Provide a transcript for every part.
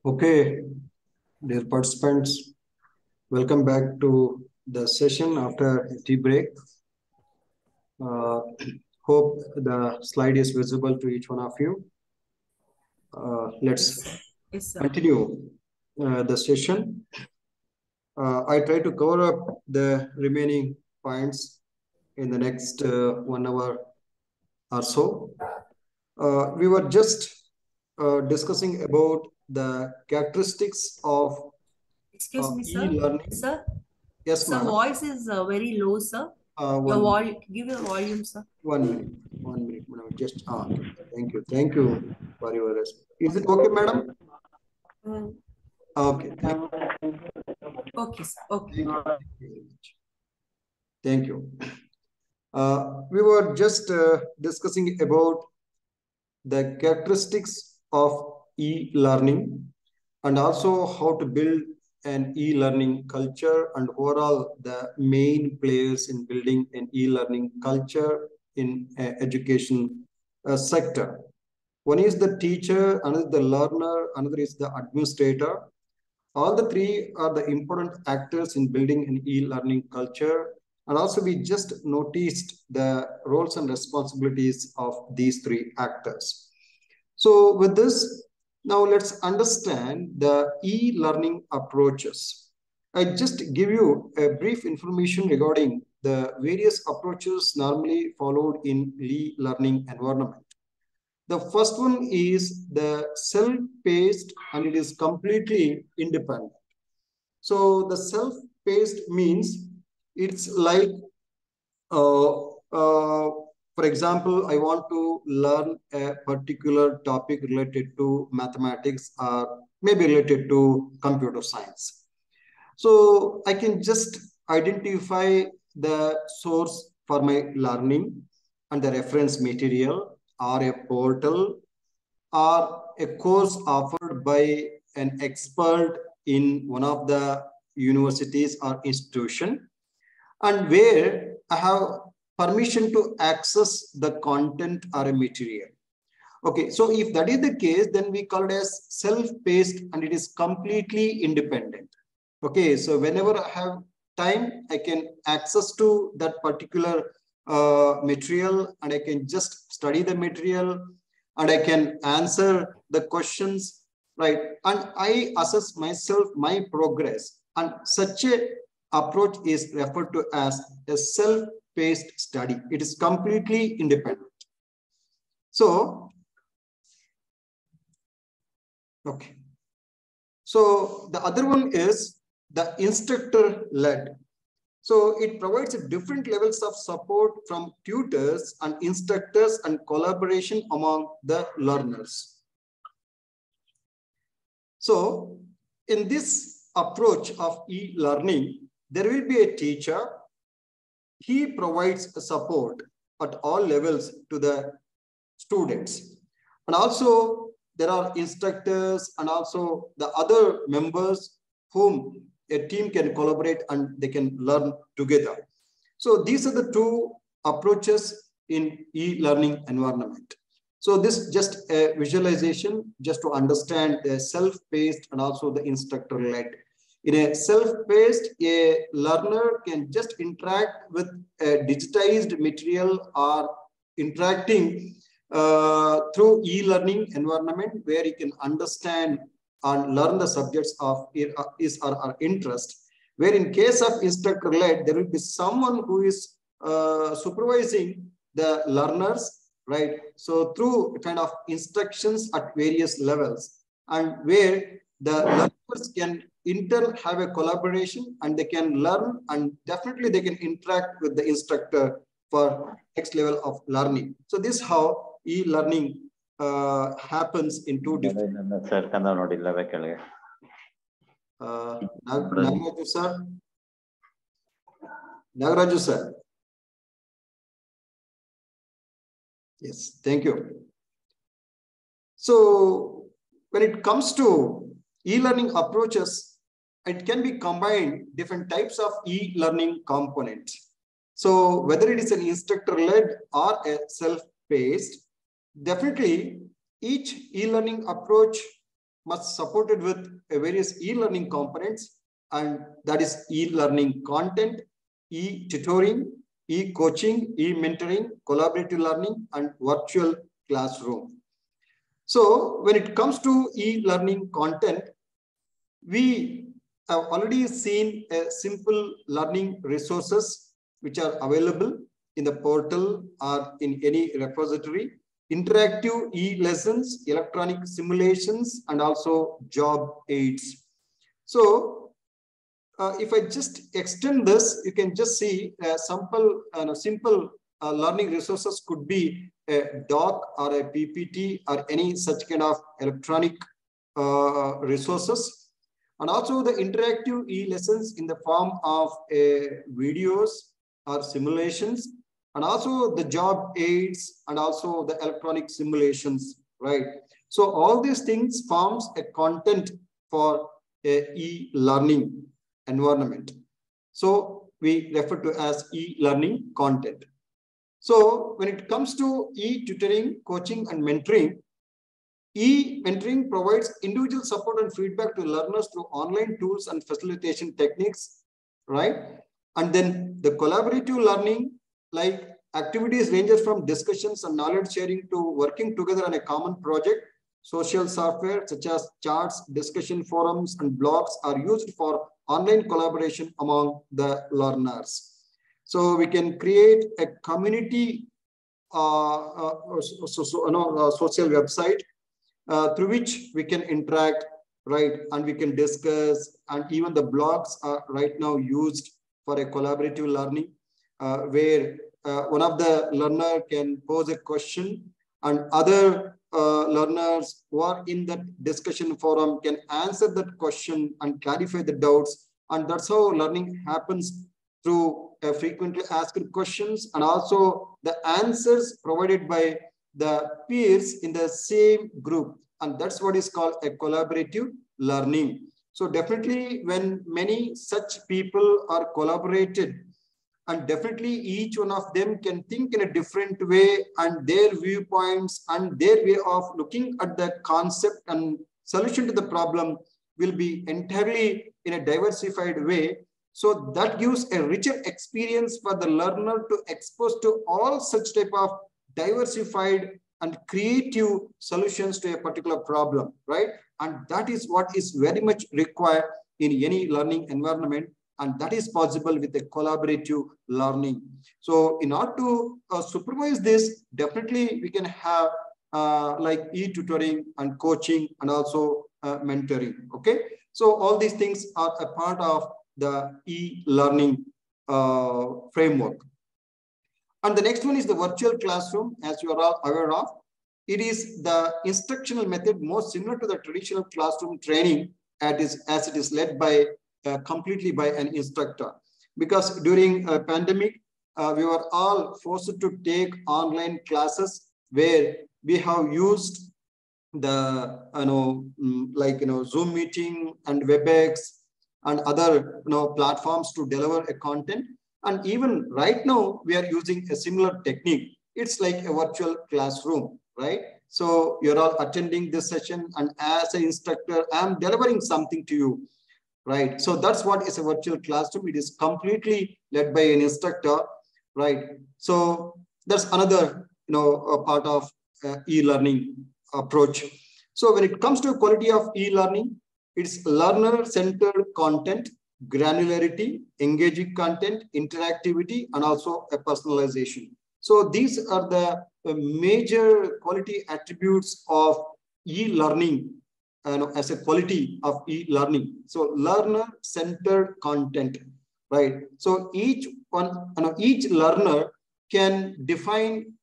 Okay, dear participants, welcome back to the session after a tea break. Uh, Hope the slide is visible to each one of you. Let's Yes, sir. continue the session. I try to cover up the remaining points in the next 1 hour or so. We were just discussing about the characteristics of Excuse me, sir. e-learning. Sir, Yes, sir, madam. voice is very low, sir. Your One give your volume, sir. 1 minute. 1 minute, madam. Just okay. Thank you for your response. Is it okay, madam? Mm. Okay, thank Okay, sir. Okay. you. Thank you very much. Thank you. We were just discussing about the characteristics of e-learning and also how to build an e-learning culture and overall the main players in building an e-learning culture in education sector. One is the teacher, another is the learner, another is the administrator. All the three are the important actors in building an e-learning culture. And also we just noticed the roles and responsibilities of these three actors. So with this, now let's understand the e-learning approaches. I just give you a brief information regarding the various approaches normally followed in e-learning environment. The first one is the self-paced and it is completely independent. So the self-paced means it's like, for example, I want to learn a particular topic related to mathematics or maybe related to computer science. So I can just identify the source for my learning and the reference material or a portal or a course offered by an expert in one of the universities or institution, and where I have permission to access the content or a material. Okay, so if that is the case, then we call it as self-paced and it is completely independent. Okay, so whenever I have time, I can access to that particular material and I can just study the material and I can answer the questions, right? And I assess myself, my progress. And such a approach is referred to as a self-paced study. It is completely independent. So, okay. So the other one is the instructor-led. So it provides different levels of support from tutors and instructors and collaboration among the learners. So in this approach of e-learning, there will be a teacher. He provides support at all levels to the students. And also there are instructors and also the other members whom a team can collaborate and they can learn together. So these are the two approaches in e-learning environment. So this just a visualization just to understand the self-paced and also the instructor-led. In a self-paced, a learner can just interact with a digitized material or interacting through e-learning environment where he can understand and learn the subjects of his or her interest. Where in case of instructor-led, there will be someone who is supervising the learners, right? So through kind of instructions at various levels, and where the learners can in turn have a collaboration and they can learn and definitely they can interact with the instructor for next level of learning. So this is how e-learning happens in two different. Nagaraju sir. Nagaraju sir. Yes, thank you. So when it comes to e-learning approaches, it can be combined different types of e-learning components. So whether it is an instructor-led or a self-paced, definitely each e-learning approach must supported with various e-learning components, and that is e-learning content, e-tutoring, e-coaching, e-mentoring, collaborative learning, and virtual classroom. So when it comes to e-learning content, we have already seen a simple learning resources which are available in the portal or in any repository, interactive e-lessons, electronic simulations, and also job aids. So if I just extend this, you can just see simple learning resources could be a doc or a PPT or any such kind of electronic resources. And also the interactive e-lessons in the form of videos or simulations, and also the job aids and also the electronic simulations, right? So all these things forms a content for a e-learning environment. So we refer to as e-learning content. So when it comes to e-tutoring, coaching, and mentoring, e-mentoring provides individual support and feedback to learners through online tools and facilitation techniques, right? And then the collaborative learning, like activities ranges from discussions and knowledge sharing to working together on a common project. Social software such as charts, discussion forums, and blogs are used for online collaboration among the learners. So we can create a community social website through which we can interact, right? And we can discuss, and even the blogs are right now used for a collaborative learning where one of the learner can pose a question and other learners who are in that discussion forum can answer that question and clarify the doubts. And that's how learning happens, through frequently asked questions and also the answers provided by the peers in the same group. And that's what is called a collaborative learning. So definitely when many such people are collaborated, and definitely each one of them can think in a different way, and their viewpoints and their way of looking at the concept and solution to the problem will be entirely in a diversified way. So that gives a richer experience for the learner to expose to all such type of diversified and creative solutions to a particular problem, right? And that is what is very much required in any learning environment. And that is possible with a collaborative learning. So in order to supervise this, definitely we can have like e-tutoring and coaching and also mentoring, okay? So all these things are a part of the e-learning framework. And the next one is the virtual classroom, as you are all aware of. It is the instructional method most similar to the traditional classroom training as it is led by completely by an instructor. Because during a pandemic, we were all forced to take online classes where we have used the Zoom meeting and WebEx and other platforms to deliver a content. And even right now, we are using a similar technique. It's like a virtual classroom, right? So you're all attending this session, and as an instructor, I'm delivering something to you, right? So that's what is a virtual classroom. It is completely led by an instructor, right? So that's another, a part of e-learning approach. So when it comes to quality of e-learning, it's learner-centered content, granularity, engaging content, interactivity, and also a personalization. So these are the major quality attributes of e-learning as a quality of e-learning. So learner-centered content, right? So each learner can define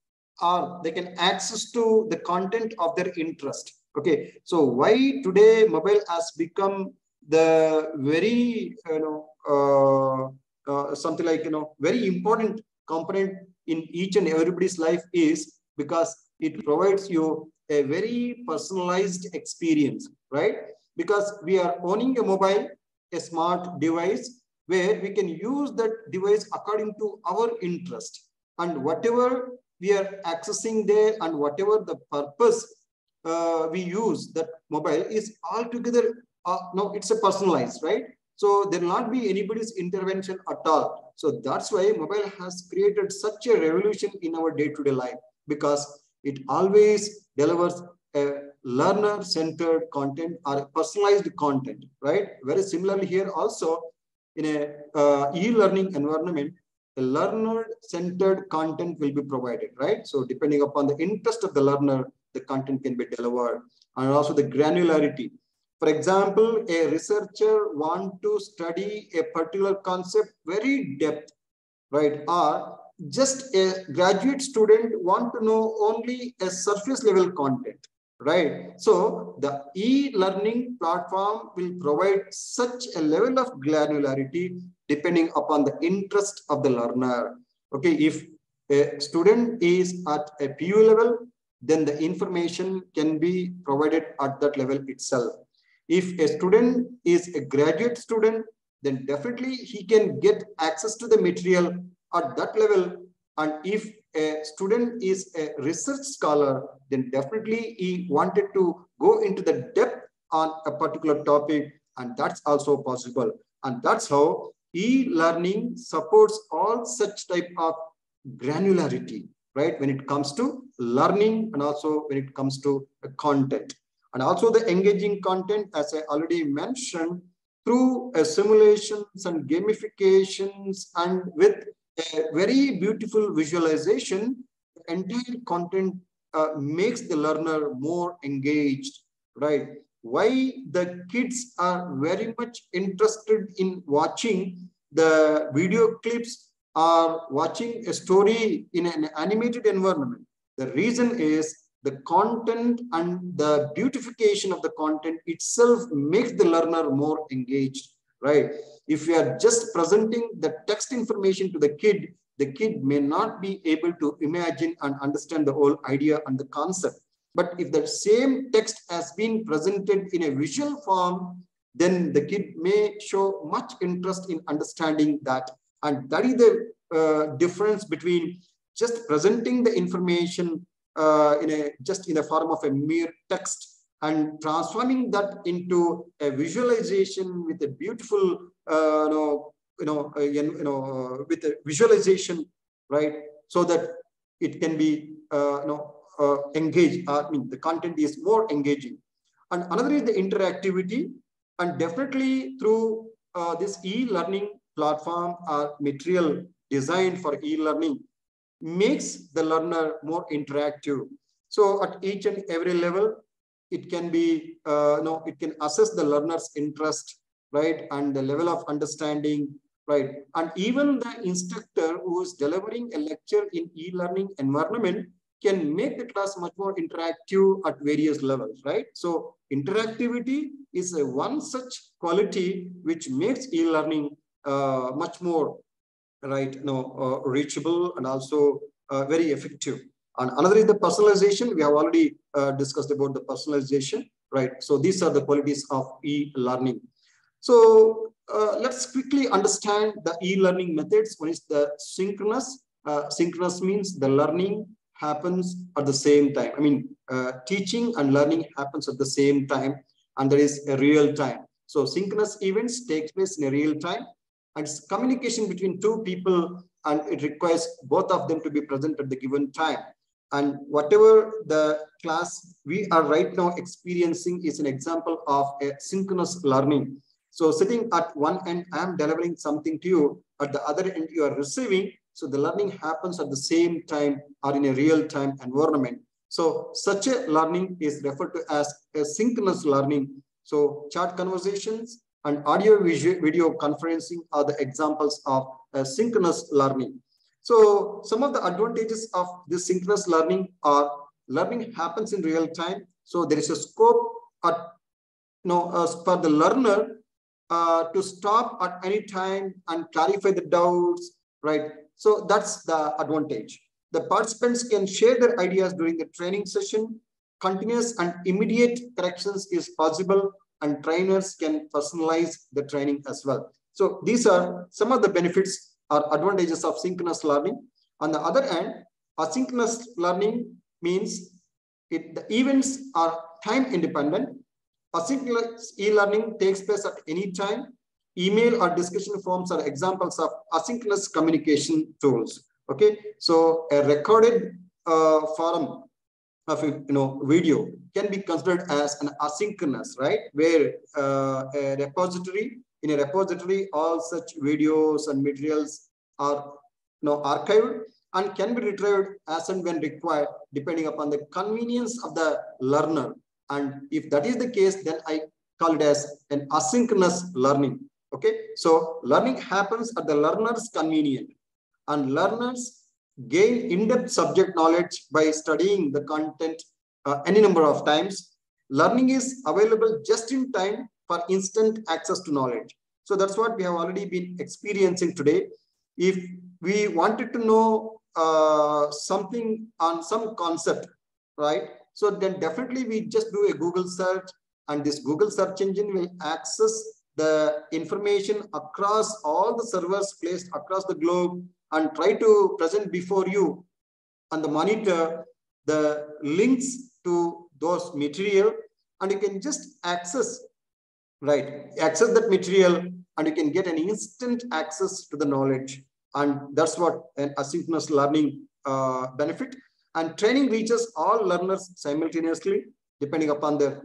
or they can access to the content of their interest. Okay, so why today mobile has become the very something like very important component in each and everybody's life is because it provides you a very personalized experience, right? Because we are owning a mobile, a smart device, where we can use that device according to our interest, and whatever we are accessing there and whatever the purpose we use that mobile is altogether, no, it's a personalized, right? So there will not be anybody's intervention at all. So that's why mobile has created such a revolution in our day-to-day life, because it always delivers a learner-centered content or personalized content, right? Very similarly here also, in a e-learning environment, a learner-centered content will be provided, right? So depending upon the interest of the learner, the content can be delivered, and also the granularity. For example, a researcher want to study a particular concept very depth, right? Or just a graduate student want to know only a surface level content, right? So the e-learning platform will provide such a level of granularity depending upon the interest of the learner. Okay, if a student is at a PU level, then the information can be provided at that level itself. If a student is a graduate student, then definitely he can get access to the material at that level. And if a student is a research scholar, then definitely he wanted to go into the depth on a particular topic, and that's also possible. And that's how e-learning supports all such type of granularity, right? When it comes to learning and also when it comes to content. And also the engaging content, as I already mentioned, through simulations and gamifications and with a very beautiful visualization, the entire content makes the learner more engaged, right? Why the kids are very much interested in watching the video clips or watching a story in an animated environment. The reason is the content and the beautification of the content itself makes the learner more engaged, right? If we are just presenting the text information to the kid may not be able to imagine and understand the whole idea and the concept. But if the same text has been presented in a visual form, then the kid may show much interest in understanding that. And that is the difference between just presenting the information just in the form of a mere text and transforming that into a visualization with a beautiful, with a visualization, right? So that it can be, engaged. I mean, the content is more engaging. And another is the interactivity, and definitely through this e-learning platform or material designed for e-learning makes the learner more interactive. So at each and every level, it can be, it can assess the learner's interest, right? And the level of understanding, right? And even the instructor who is delivering a lecture in e-learning environment can make the class much more interactive at various levels, right? So interactivity is one such quality which makes e-learning much more, right, reachable and also very effective. And another is the personalization. We have already discussed about the personalization, right? So these are the qualities of e-learning. So let's quickly understand the e-learning methods. One is the synchronous. Synchronous means the learning happens at the same time. I mean, teaching and learning happens at the same time, and there is a real time. So synchronous events take place in a real time, and it's communication between two people, and it requires both of them to be present at the given time. And whatever the class we are right now experiencing is an example of a synchronous learning. So sitting at one end, I am delivering something to you. At the other end, you are receiving. So the learning happens at the same time or in a real-time environment. So such a learning is referred to as a synchronous learning. So chat conversations and audio video conferencing are the examples of synchronous learning. So some of the advantages of this synchronous learning are learning happens in real time. So there is a scope at, for the learner to stop at any time and clarify the doubts, right? So that's the advantage. The participants can share their ideas during the training session. Continuous and immediate corrections is possible, and trainers can personalize the training as well. So these are some of the benefits or advantages of synchronous learning. On the other hand, asynchronous learning means The events are time independent. Asynchronous e-learning takes place at any time. Email or discussion forums are examples of asynchronous communication tools. Okay, so a recorded forum of video can be considered as an asynchronous, right? Where in a repository, all such videos and materials are archived and can be retrieved as and when required, depending upon the convenience of the learner. And if that is the case, then I call it as an asynchronous learning. Okay, so learning happens at the learner's convenience, and learners gain in-depth subject knowledge by studying the content any number of times. Learning is available just in time for instant access to knowledge. So that's what we have already been experiencing today. If we wanted to know something on some concept, right? So then definitely we just do a Google search, and this Google search engine will access the information across all the servers placed across the globe and try to present before you on the monitor the links to those material, and you can just access that material, and you can get an instant access to the knowledge. And that's what an asynchronous learning benefit. And training reaches all learners simultaneously, depending upon their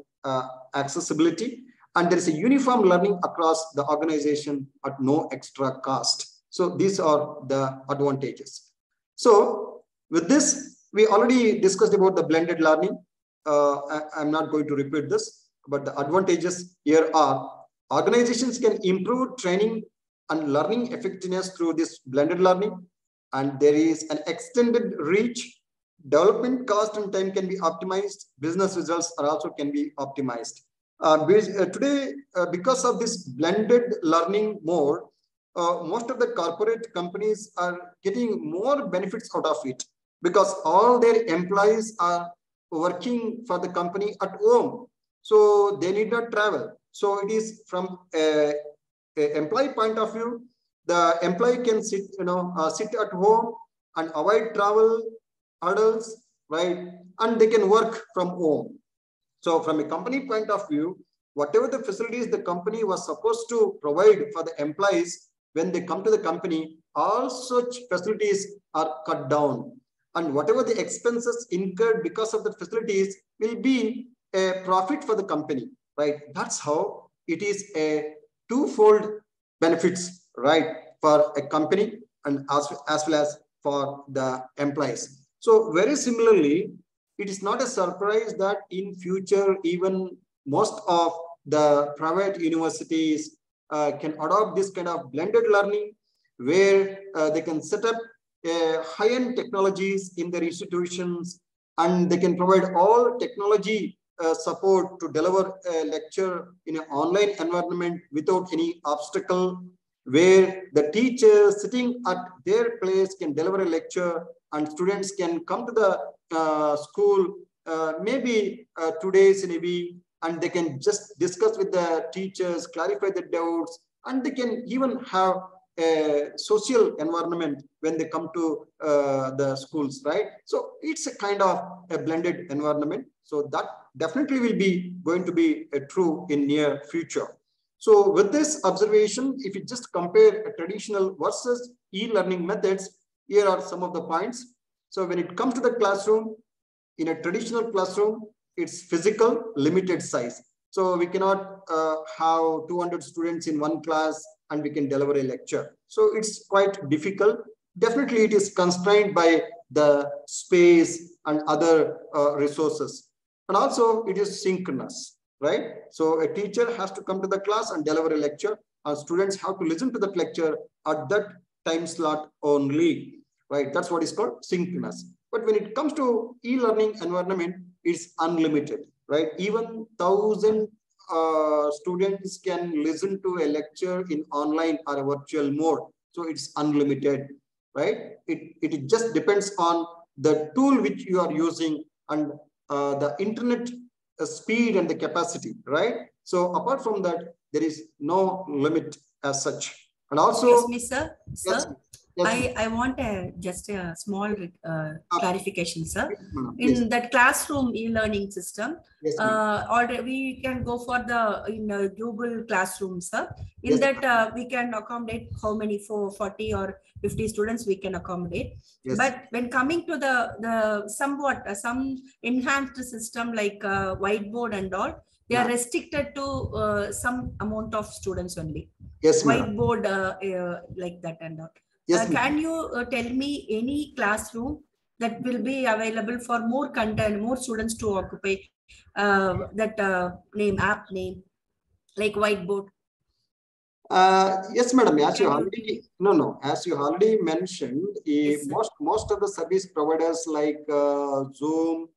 accessibility. And there is a uniform learning across the organization at no extra cost. So these are the advantages. So with this, we already discussed about the blended learning. I'm not going to repeat this, but the advantages here are organizations can improve training and learning effectiveness through this blended learning, and there is an extended reach. Development cost and time can be optimized. Business results are also can be optimized. Today, because of this blended learning mode, most of the corporate companies are getting more benefits out of it, because all their employees are working for the company at home, so they need not travel. So it is from a employee point of view, the employee can sit at home and avoid travel hurdles, right? And they can work from home. So from a company point of view, whatever the facilities the company was supposed to provide for the employees when they come to the company, all such facilities are cut down. And whatever the expenses incurred because of the facilities will be a profit for the company, right? That's how it is a twofold benefits, right, for a company and as well as for the employees. So very similarly, it is not a surprise that in future, even most of the private universities can adopt this kind of blended learning, where they can set up high-end technologies in their institutions, and they can provide all technology support to deliver a lecture in an online environment without any obstacle, where the teacher sitting at their place can deliver a lecture, and students can come to the school maybe 2 days in a week, and they can just discuss with the teachers, clarify the doubts, and they can even have a social environment when they come to the schools, right? So it's a kind of a blended environment. So that definitely will be going to be true in near future. So with this observation, if you just compare a traditional versus e-learning methods, here are some of the points. So when it comes to the classroom, in a traditional classroom, it's physical, limited size. So we cannot have 200 students in one class and we can deliver a lecture. So it's quite difficult. Definitely it is constrained by the space and other resources. And also it is synchronous, right? So a teacher has to come to the class and deliver a lecture, and students have to listen to that lecture at that time slot only, right? That's what is called synchronous. But when it comes to e-learning environment, it's unlimited, right? Even 1,000 students can listen to a lecture in online or a virtual mode. So it's unlimited, right? It just depends on the tool which you are using and the internet speed and the capacity, right? So apart from that, there is no limit as such. And also, excuse me, sir. yes. Yes, I want just a small clarification, sir. please. In that classroom e-learning system, Yes, already we can go for the Google Classroom, sir. In yes, that, we can accommodate how many, 40 or 50 students we can accommodate. yes. But when coming to the somewhat some enhanced system like whiteboard and all, they are restricted to some amount of students only. Yes, madam. Whiteboard like that and all. Yes, can you tell me any classroom that will be available for more content, more students to occupy that app name, like whiteboard? Yes, madam. As you already as you already mentioned, Yes, most of the service providers like Zoom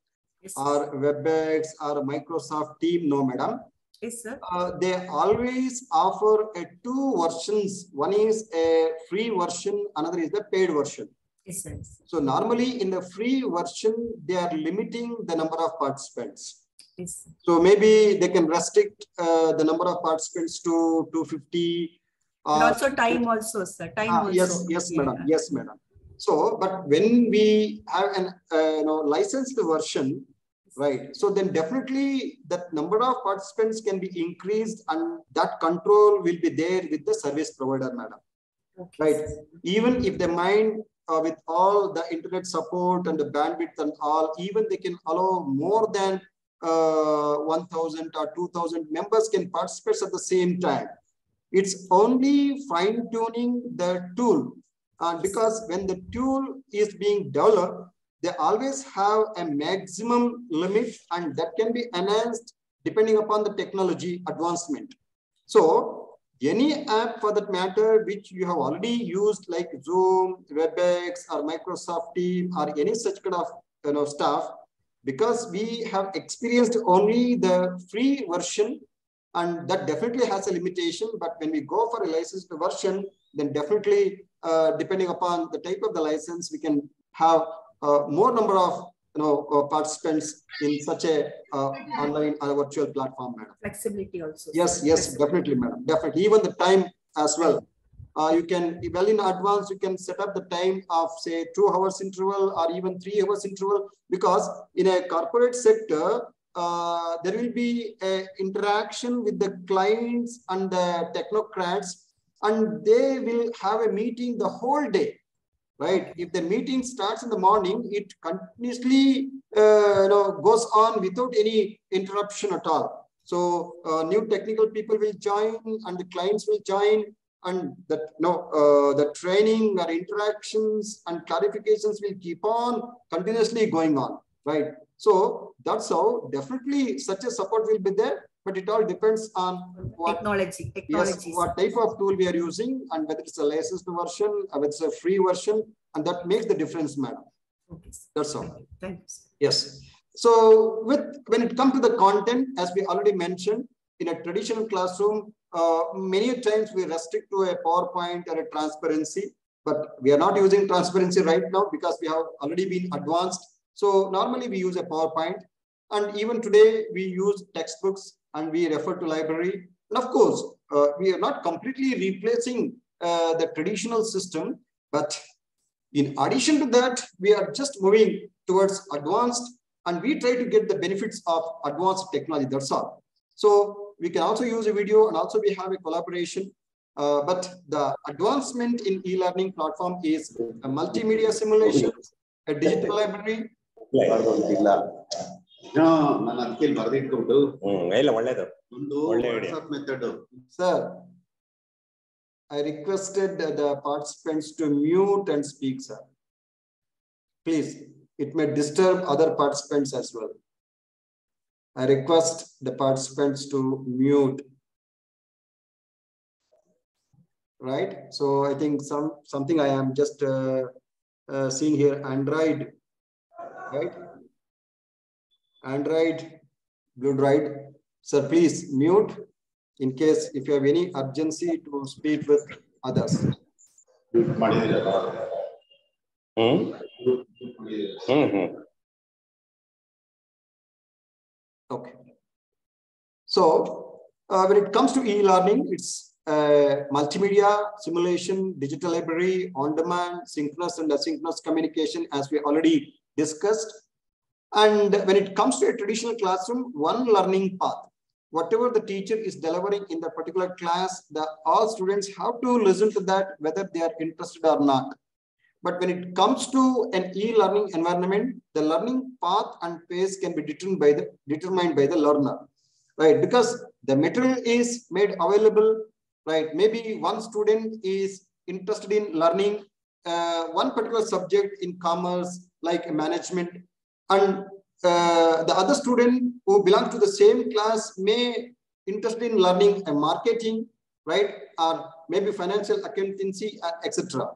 or WebEx or Microsoft Team, no, madam. Yes, sir. They always offer two versions. One is a free version, another is the paid version. Yes, sir. So normally in the free version, they are limiting the number of participants. Yes. So maybe they can restrict the number of participants to 250. And also time also, sir. Time also. Yes, madam. Yes, madam. So, but when we have an licensed version, right? So then definitely that number of participants can be increased and that control will be there with the service provider, madam. Okay. Right? Even if they mind with all the internet support and the bandwidth and all, even they can allow more than 1,000 or 2,000 members can participate at the same time. It's only fine-tuning the tool. And because when the tool is being developed, they always have a maximum limit and that can be enhanced depending upon the technology advancement. So any app for that matter, which you have already used like Zoom, WebEx or Microsoft Team or any such kind of stuff, because we have experienced only the free version and that definitely has a limitation. But when we go for a licensed version, then definitely depending upon the type of the license, we can have more number of participants in such a online or virtual platform, madam. Flexibility also. Yes, yes, definitely, madam. Definitely. Even the time as well. You can, well in advance, you can set up the time of say 2 hours interval or even 3 hours interval, because in a corporate sector, there will be an interaction with the clients and the technocrats, and they will have a meeting the whole day, right? If the meeting starts in the morning, it continuously goes on without any interruption at all. So new technical people will join and the clients will join, and that the training or interactions and clarifications will keep on continuously going on, right? So that's how definitely such a support will be there, but it all depends on what technology. Yes, what type of tool we are using and whether it's a licensed version or whether it's a free version, and that makes the difference, madam. Okay. That's all. Thanks. Yes. So when it comes to the content, as we already mentioned, in a traditional classroom, many times we restrict to a PowerPoint or a transparency, but we are not using transparency right now because we have already been advanced. So normally we use a PowerPoint, and even today we use textbooks and we refer to library. And of course, we are not completely replacing the traditional system, but in addition to that, we are just moving towards advanced, and we try to get the benefits of advanced technology. That's all. So we can also use a video, and also we have a collaboration. But the advancement in e-learning platform is a multimedia simulation, a digital library. Sir, I requested the participants to mute and speak, sir. Please, it may disturb other participants as well. I request the participants to mute. Right? So I think something I am just seeing here, Android, right? Android, Blue Drive. Sir, please mute in case if you have any urgency to speak with others. Okay. So when it comes to e-learning, it's multimedia, simulation, digital library, on-demand, synchronous and asynchronous communication, as we already discussed. And when it comes to a traditional classroom, one learning path. Whatever the teacher is delivering in the particular class, all students have to listen to that, whether they are interested or not. But when it comes to an e-learning environment, the learning path and pace can be determined by the learner, right? Because the material is made available, right? Maybe one student is interested in learning one particular subject in commerce, like management, and the other student who belongs to the same class may interested in learning marketing, right? Or maybe financial accountancy, etc.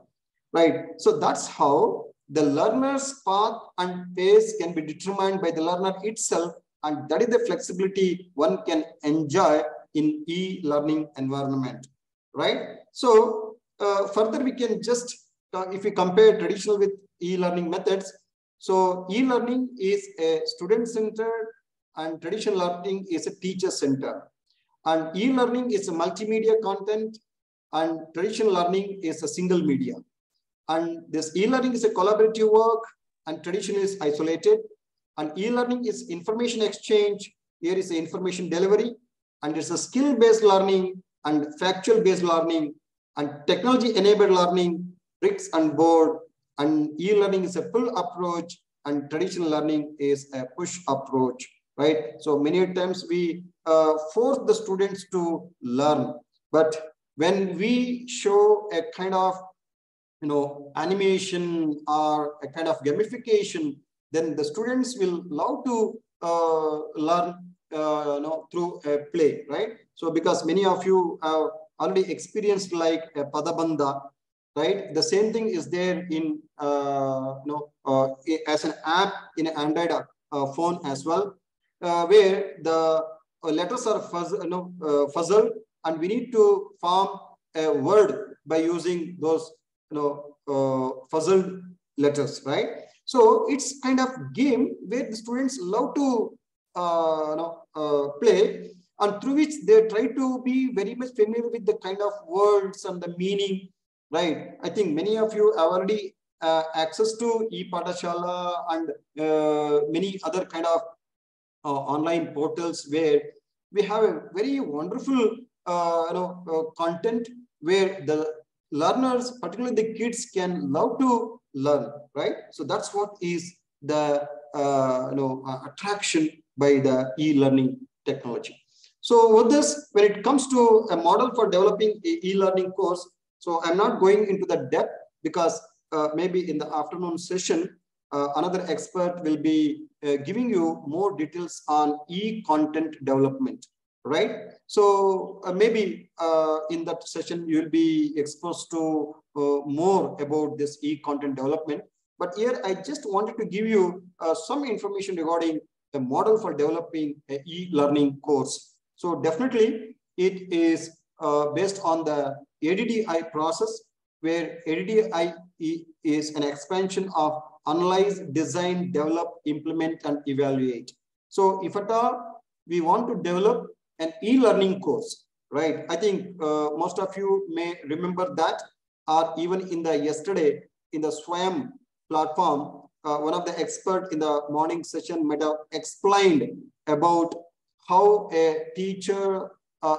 Right. So that's how the learner's path and pace can be determined by the learner itself. And that is the flexibility one can enjoy in e-learning environment. Right. So further, we can just, if we compare traditional with e-learning methods, so e-learning is a student-centered and traditional learning is a teacher-centered. And e-learning is a multimedia content and traditional learning is a single media. And this e-learning is a collaborative work and tradition is isolated. And e-learning is information exchange. Here is the information delivery. And it's a skill-based learning and factual-based learning and technology-enabled learning, bricks and board. And e-learning is a pull approach and traditional learning is a push approach, right? So many times we force the students to learn. But when we show a kind of animation or a kind of gamification, then the students will love to learn through a play, right? So because many of you have already experienced like a Padabandha, right? The same thing is there in as an app in an Android phone as well, where the letters are fuzzled, and we need to form a word by using those puzzled letters, right? So it's kind of game where the students love to play, and through which they try to be very much familiar with the kind of words and the meaning, right? I think many of you have already access to e-Pathshala and many other kind of online portals where we have a very wonderful content where the learners, particularly the kids, can love to learn, right? So that's what is the attraction by the e-learning technology. So with this, when it comes to a model for developing a e-learning course, so I'm not going into the depth because maybe in the afternoon session, another expert will be giving you more details on e-content development, right? So maybe in that session, you will be exposed to more about this e-content development. But here, I just wanted to give you some information regarding a model for developing an e-learning course. So definitely, it is based on the ADDI process, where ADDI is an expansion of analyze, design, develop, implement, and evaluate. So if at all we want to develop an e-learning course, right? I think most of you may remember that, or even in the yesterday in the SWAM platform, one of the experts in the morning session might have explained about how a teacher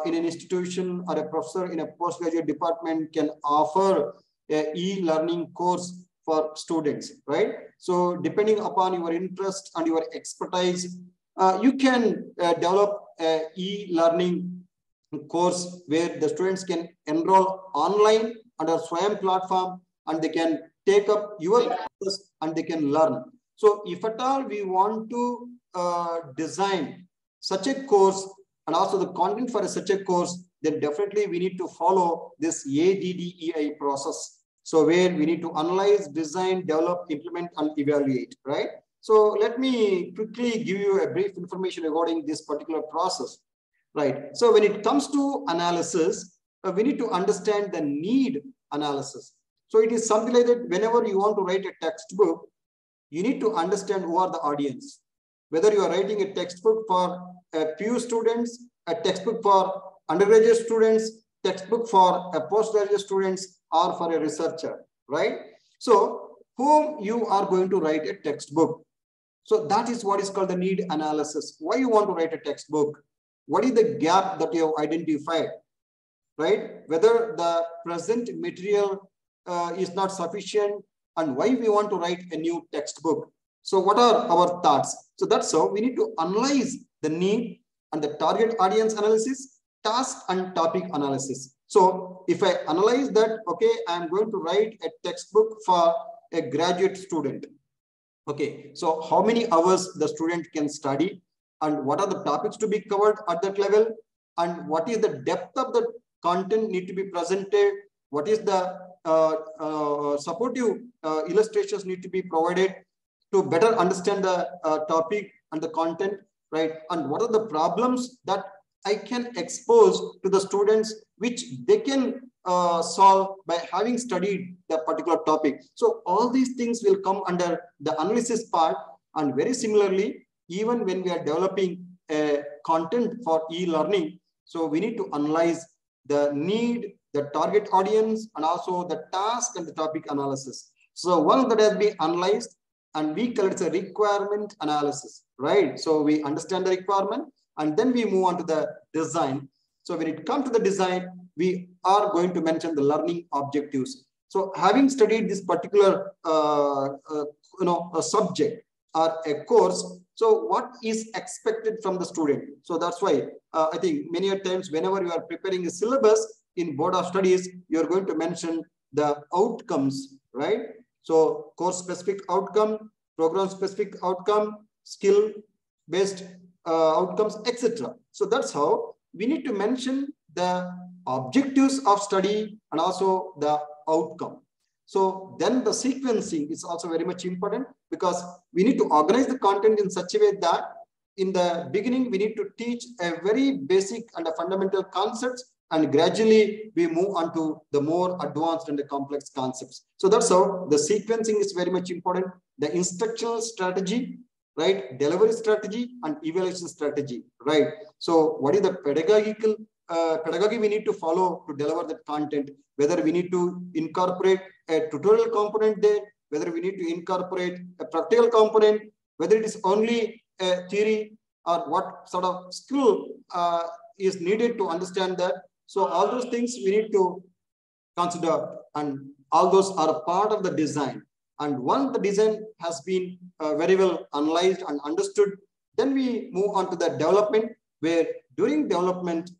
in an institution or a professor in a postgraduate department can offer an e-learning course for students, right? So depending upon your interest and your expertise, you can develop an e-learning course where the students can enroll online under SWAM platform and they can take up your course and they can learn. So if at all we want to design such a course and also the content for such a course, then definitely we need to follow this ADDEI process. So where we need to analyze, design, develop, implement, and evaluate, right? So let me quickly give you a brief information regarding this particular process, right? So when it comes to analysis, we need to understand the need analysis. So it is something like that whenever you want to write a textbook, you need to understand who are the audience. Whether you are writing a textbook for PU students, a textbook for undergraduate students, textbook for a postgraduate students or for a researcher, right? So whom you are going to write a textbook. So that is what is called the need analysis. Why you want to write a textbook? What is the gap that you have identified, right? Whether the present material is not sufficient, and why we want to write a new textbook. So what are our thoughts? So that's how we need to analyze the need and the target audience analysis, task and topic analysis. So if I analyze that, okay, I'm going to write a textbook for a graduate student. Okay, so how many hours the student can study, and what are the topics to be covered at that level, and what is the depth of the content need to be presented, what is the supportive illustrations need to be provided to better understand the topic and the content, right? And what are the problems that I can expose to the students, which they can solve by having studied the particular topic. So all these things will come under the analysis part. And very similarly, even when we are developing content for e-learning, so we need to analyze the need, the target audience, and also the task and the topic analysis. So once that has been analyzed, and we call it a requirement analysis, right? So we understand the requirement, and then we move on to the design. So when it comes to the design, we are going to mention the learning objectives. So having studied this particular a subject or a course, so what is expected from the student? So that's why I think many times whenever you are preparing a syllabus in board of studies, you're going to mention the outcomes, right? So course specific outcome, program specific outcome, skill based outcomes, etc. So that's how we need to mention the objectives of study and also the outcome. So then the sequencing is also very much important, because we need to organize the content in such a way that in the beginning, we need to teach a very basic and a fundamental concepts, and gradually we move on to the more advanced and the complex concepts. So that's how the sequencing is very much important. The instructional strategy, right? Delivery strategy and evaluation strategy, right? So what is the pedagogical pedagogy we need to follow to deliver that content? Whether we need to incorporate a tutorial component there, whether we need to incorporate a practical component, whether it is only a theory, or what sort of skill is needed to understand that. So all those things we need to consider, and all those are a part of the design. And once the design has been very well analyzed and understood, then we move on to the development, where during development,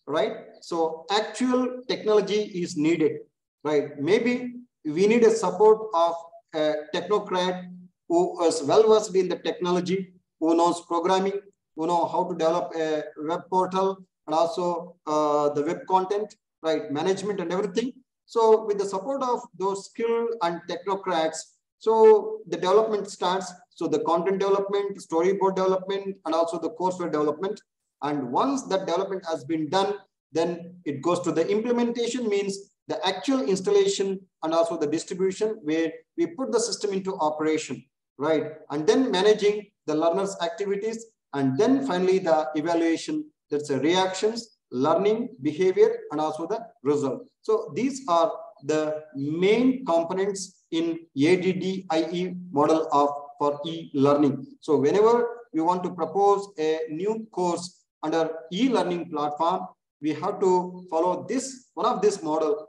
right, so actual technology is needed, right? Maybe we need a support of a technocrat who is well versed in the technology, who knows programming, who know how to develop a web portal, and also the web content, right, management and everything. So with the support of those skilled and technocrats, so the development starts. So the content development, storyboard development, and also the courseware development. And once that development has been done, then it goes to the implementation, means the actual installation and also the distribution, where we put the system into operation, right? And then managing the learners' activities, and then finally the evaluation, that's the reactions, learning, behavior, and also the result. So these are the main components in ADDIE model of for e-learning. So whenever we want to propose a new course under e-learning platform, we have to follow this one of this model.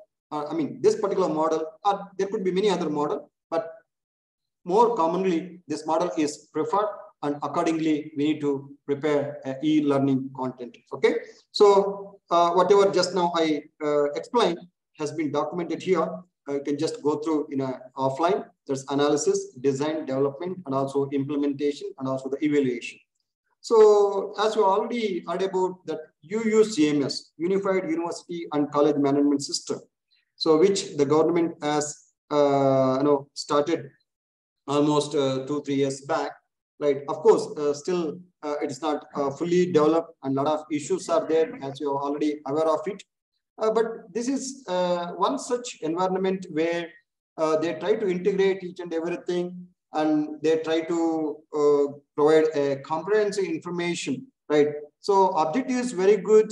This particular model, or there could be many other models, but more commonly this model is preferred, and accordingly we need to prepare e-learning content. Okay, so whatever just now I explained has been documented here. You can just go through in a offline. There's analysis, design, development, and also implementation, and also the evaluation. So as you already heard about that UUCMS, Unified University and College Management System, so which the government has started almost 2-3 years back, right? Of course, still it is not fully developed, and a lot of issues are there, as you are already aware of it. But this is one such environment where they try to integrate each and everything, and they try to provide a comprehensive information, right? So objective is very good,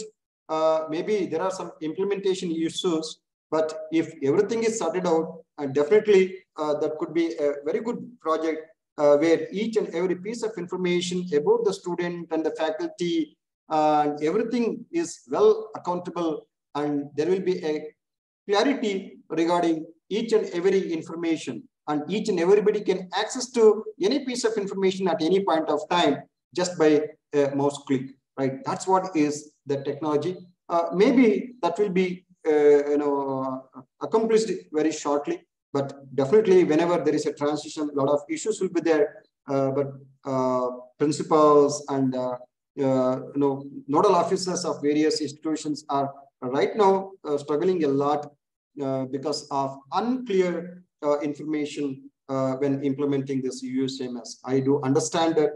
maybe there are some implementation issues, but if everything is sorted out, definitely that could be a very good project where each and every piece of information about the student and the faculty and everything is well accountable, and there will be a clarity regarding each and every information, and each and everybody can access to any piece of information at any point of time just by a mouse click, right? That's what is the technology. Maybe that will be accomplished very shortly, but definitely whenever there is a transition, a lot of issues will be there. But principals and nodal officers of various institutions are right now struggling a lot because of unclear information when implementing this USMS. I do understand that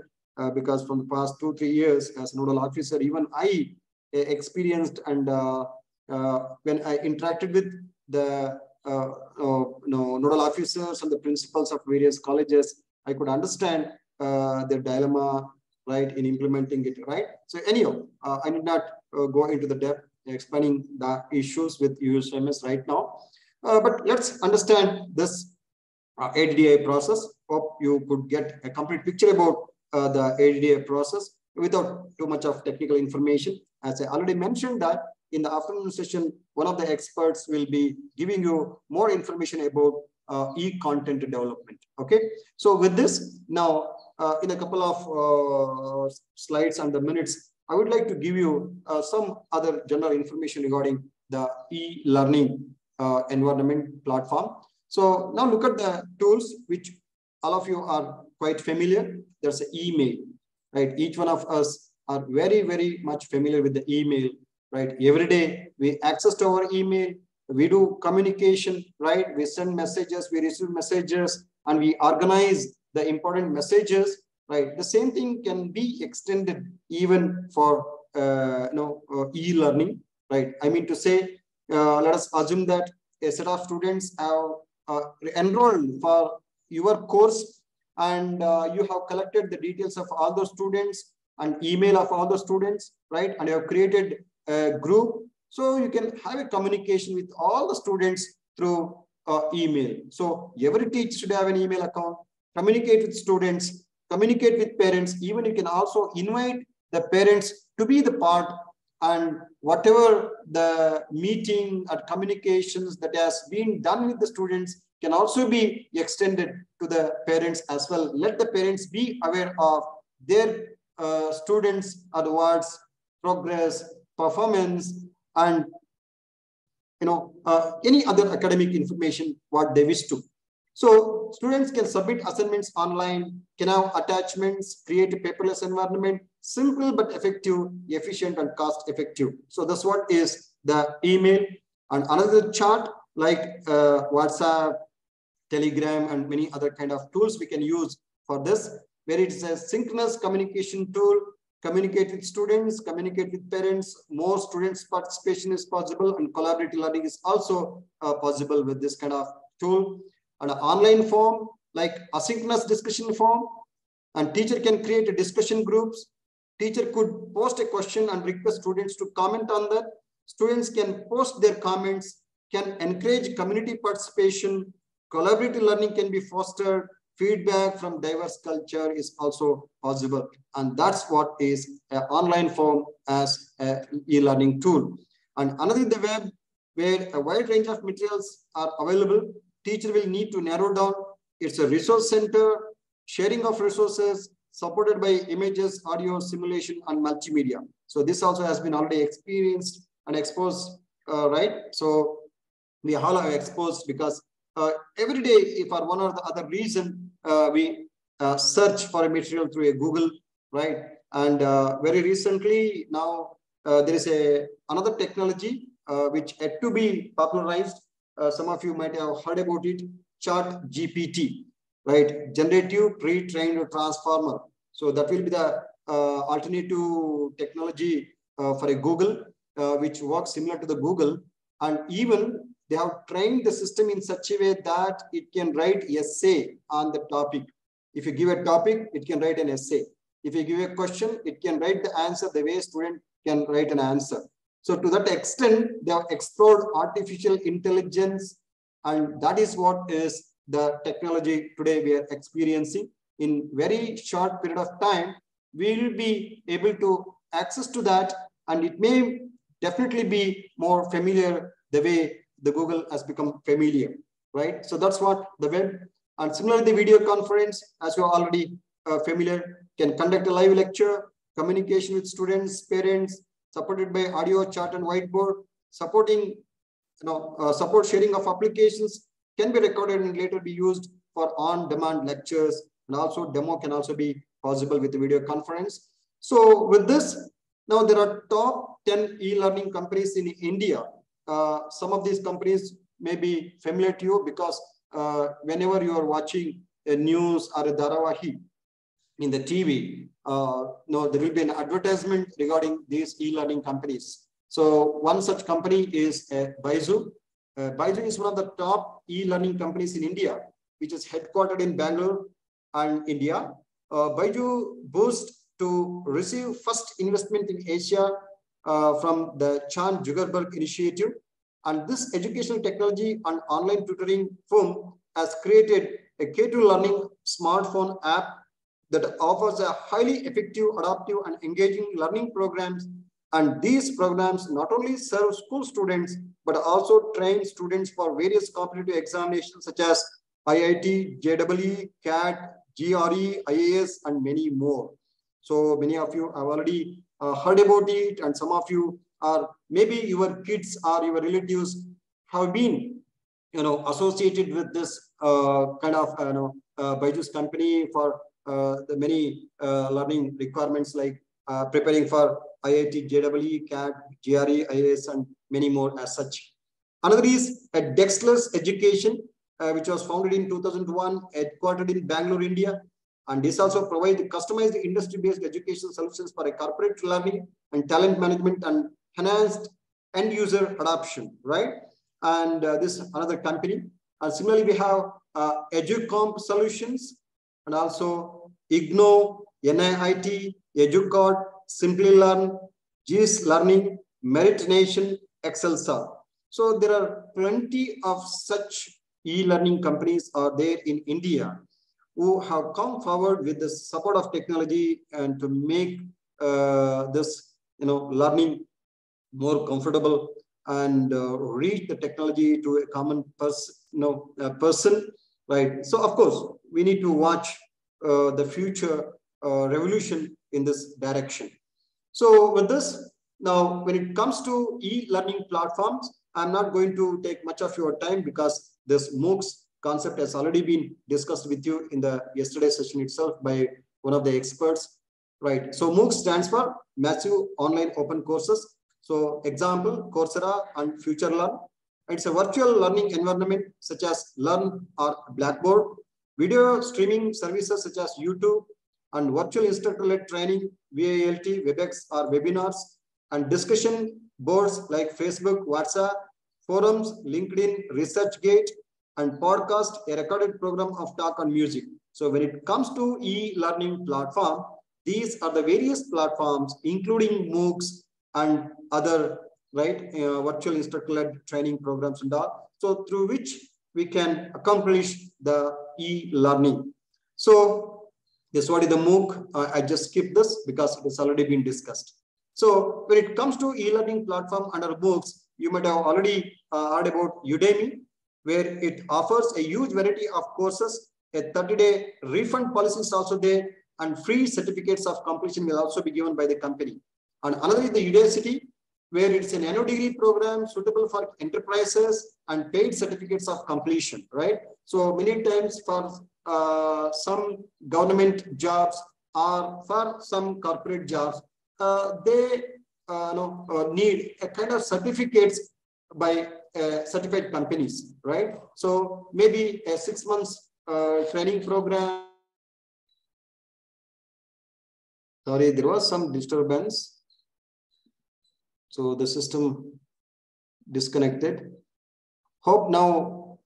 because from the past 2-3 years as a nodal officer, even I experienced, and when I interacted with the nodal officers and the principals of various colleges, I could understand their dilemma, right, in implementing it, right? So anyhow, I did not go into the depth explaining the issues with USMS right now, but let's understand this HDI process. Hope you could get a complete picture about the HDI process without too much of technical information. As I already mentioned that in the afternoon session, one of the experts will be giving you more information about e-content development. Okay, so with this, now in a couple of slides and the minutes, I would like to give you some other general information regarding the e-learning environment platform. So now look at the tools which all of you are quite familiar. There's an email, right? Each one of us are very, very much familiar with the email, right? Every day we access to our email, we do communication, right? We send messages, we receive messages, and we organize the important messages, right? The same thing can be extended even for e-learning, right? I mean to say, let us assume that a set of students have enrolled for your course, and you have collected the details of all those students and email of all the students, right? And you have created a group, so you can have a communication with all the students through email. So every teacher should have an email account, communicate with students, communicate with parents. Even you can also invite the parents to be the part, and whatever the meeting or communications that has been done with the students can also be extended to the parents as well. Let the parents be aware of their students' adwards, progress, performance, and any other academic information what they wish to. So students can submit assignments online, can have attachments, create a paperless environment, simple but effective, efficient and cost effective. So that's what is the email. And another chart like WhatsApp, Telegram, and many other kind of tools we can use for this, where it is a synchronous communication tool. Communicate with students, communicate with parents, more students participation is possible, and collaborative learning is also possible with this kind of tool. And an online form like asynchronous discussion form, and teacher can create discussion groups. Teacher could post a question and request students to comment on that. Students can post their comments, can encourage community participation. Collaborative learning can be fostered. Feedback from diverse culture is also possible. And that's what is an online form as an e-learning tool. And another is the web, where a wide range of materials are available. Teacher will need to narrow down. It's a resource center, sharing of resources, supported by images, audio, simulation, and multimedia. So this also has been already experienced and exposed, right? So we all have exposed because every day, if for one or the other reason, we search for a material through a Google, right? And very recently now there is another technology which had to be popularized. Some of you might have heard about it, ChatGPT, right? Generative pre-trained transformer. So that will be the alternative technology for a Google, which works similar to the Google. And even they have trained the system in such a way that it can write essay on the topic. If you give a topic, it can write an essay. If you give a question, it can write the answer the way student can write an answer. So to that extent, they have explored artificial intelligence, and that is what is the technology today we are experiencing. In very short period of time, we will be able to access to that, and it may definitely be more familiar the way the Google has become familiar, right? So that's what the web. And similarly, the video conference, as you are already familiar, can conduct a live lecture, communication with students, parents, supported by audio, chat, and whiteboard, supporting, support sharing of applications can be recorded and later be used for on-demand lectures, and also demo can also be possible with the video conference. So with this, now there are top 10 e-learning companies in India. Some of these companies may be familiar to you because whenever you are watching a news or a Daravahi in the TV, there will be an advertisement regarding these e-learning companies. So one such company is Byju. Byju is one of the top e-learning companies in India, which is headquartered in Bangalore and India. Byju boasts to receive first investment in Asia from the Chan Zuckerberg initiative. And this educational technology and online tutoring firm has created a K2 learning smartphone app that offers a highly effective, adaptive, and engaging learning programs. And these programs not only serve school students, but also train students for various competitive examinations such as IIT, JEE, CAT, GRE, IAS, and many more. So many of you have already heard about it, and some of you are, maybe your kids or your relatives have been, associated with this kind of, Byju's company for the many learning requirements like preparing for IIT, JEE, CAT, GRE, IAS, and many more as such. Another is a Dexter's Education, which was founded in 2001, headquartered in Bangalore, India. And this also provides customized industry-based education solutions for a corporate learning and talent management and enhanced end-user adoption, right? And this is another company. And similarly, we have EduComp Solutions, and also IGNO, NIIT, EduCord, Simply Learn, GIS Learning, Merit Nation, Excelsa. So there are plenty of such e-learning companies are there in India who have come forward with the support of technology and to make this, learning more comfortable and reach the technology to a common person, right? So of course, we need to watch the future revolution in this direction. So with this, now when it comes to e-learning platforms, I'm not going to take much of your time because this MOOCs concept has already been discussed with you in the yesterday's session itself by one of the experts, right? So MOOC stands for Massive Online Open Courses. So example, Coursera and FutureLearn. It's a virtual learning environment such as Learn or Blackboard, video streaming services such as YouTube, and virtual instructor-led training, VALT, WebEx, or webinars, and discussion boards like Facebook, WhatsApp, forums, LinkedIn, ResearchGate, and podcast, a recorded program of talk and music. So when it comes to e-learning platform, these are the various platforms, including MOOCs and other, right, virtual instructor-led training programs and all. So through which we can accomplish the e-learning. So this what is the MOOC. I just skipped this because it has already been discussed. So when it comes to e-learning platform under MOOCs, you might have already heard about Udemy, where it offers a huge variety of courses. A 30-day refund policy is also there, and free certificates of completion will also be given by the company. And another is the Udacity, where it's an annual degree program suitable for enterprises and paid certificates of completion, right? So many times for some government jobs or for some corporate jobs, they need a kind of certificates by certified companies, right? So maybe a 6 months training program. Sorry, there was some disturbance. So the system disconnected. Hope now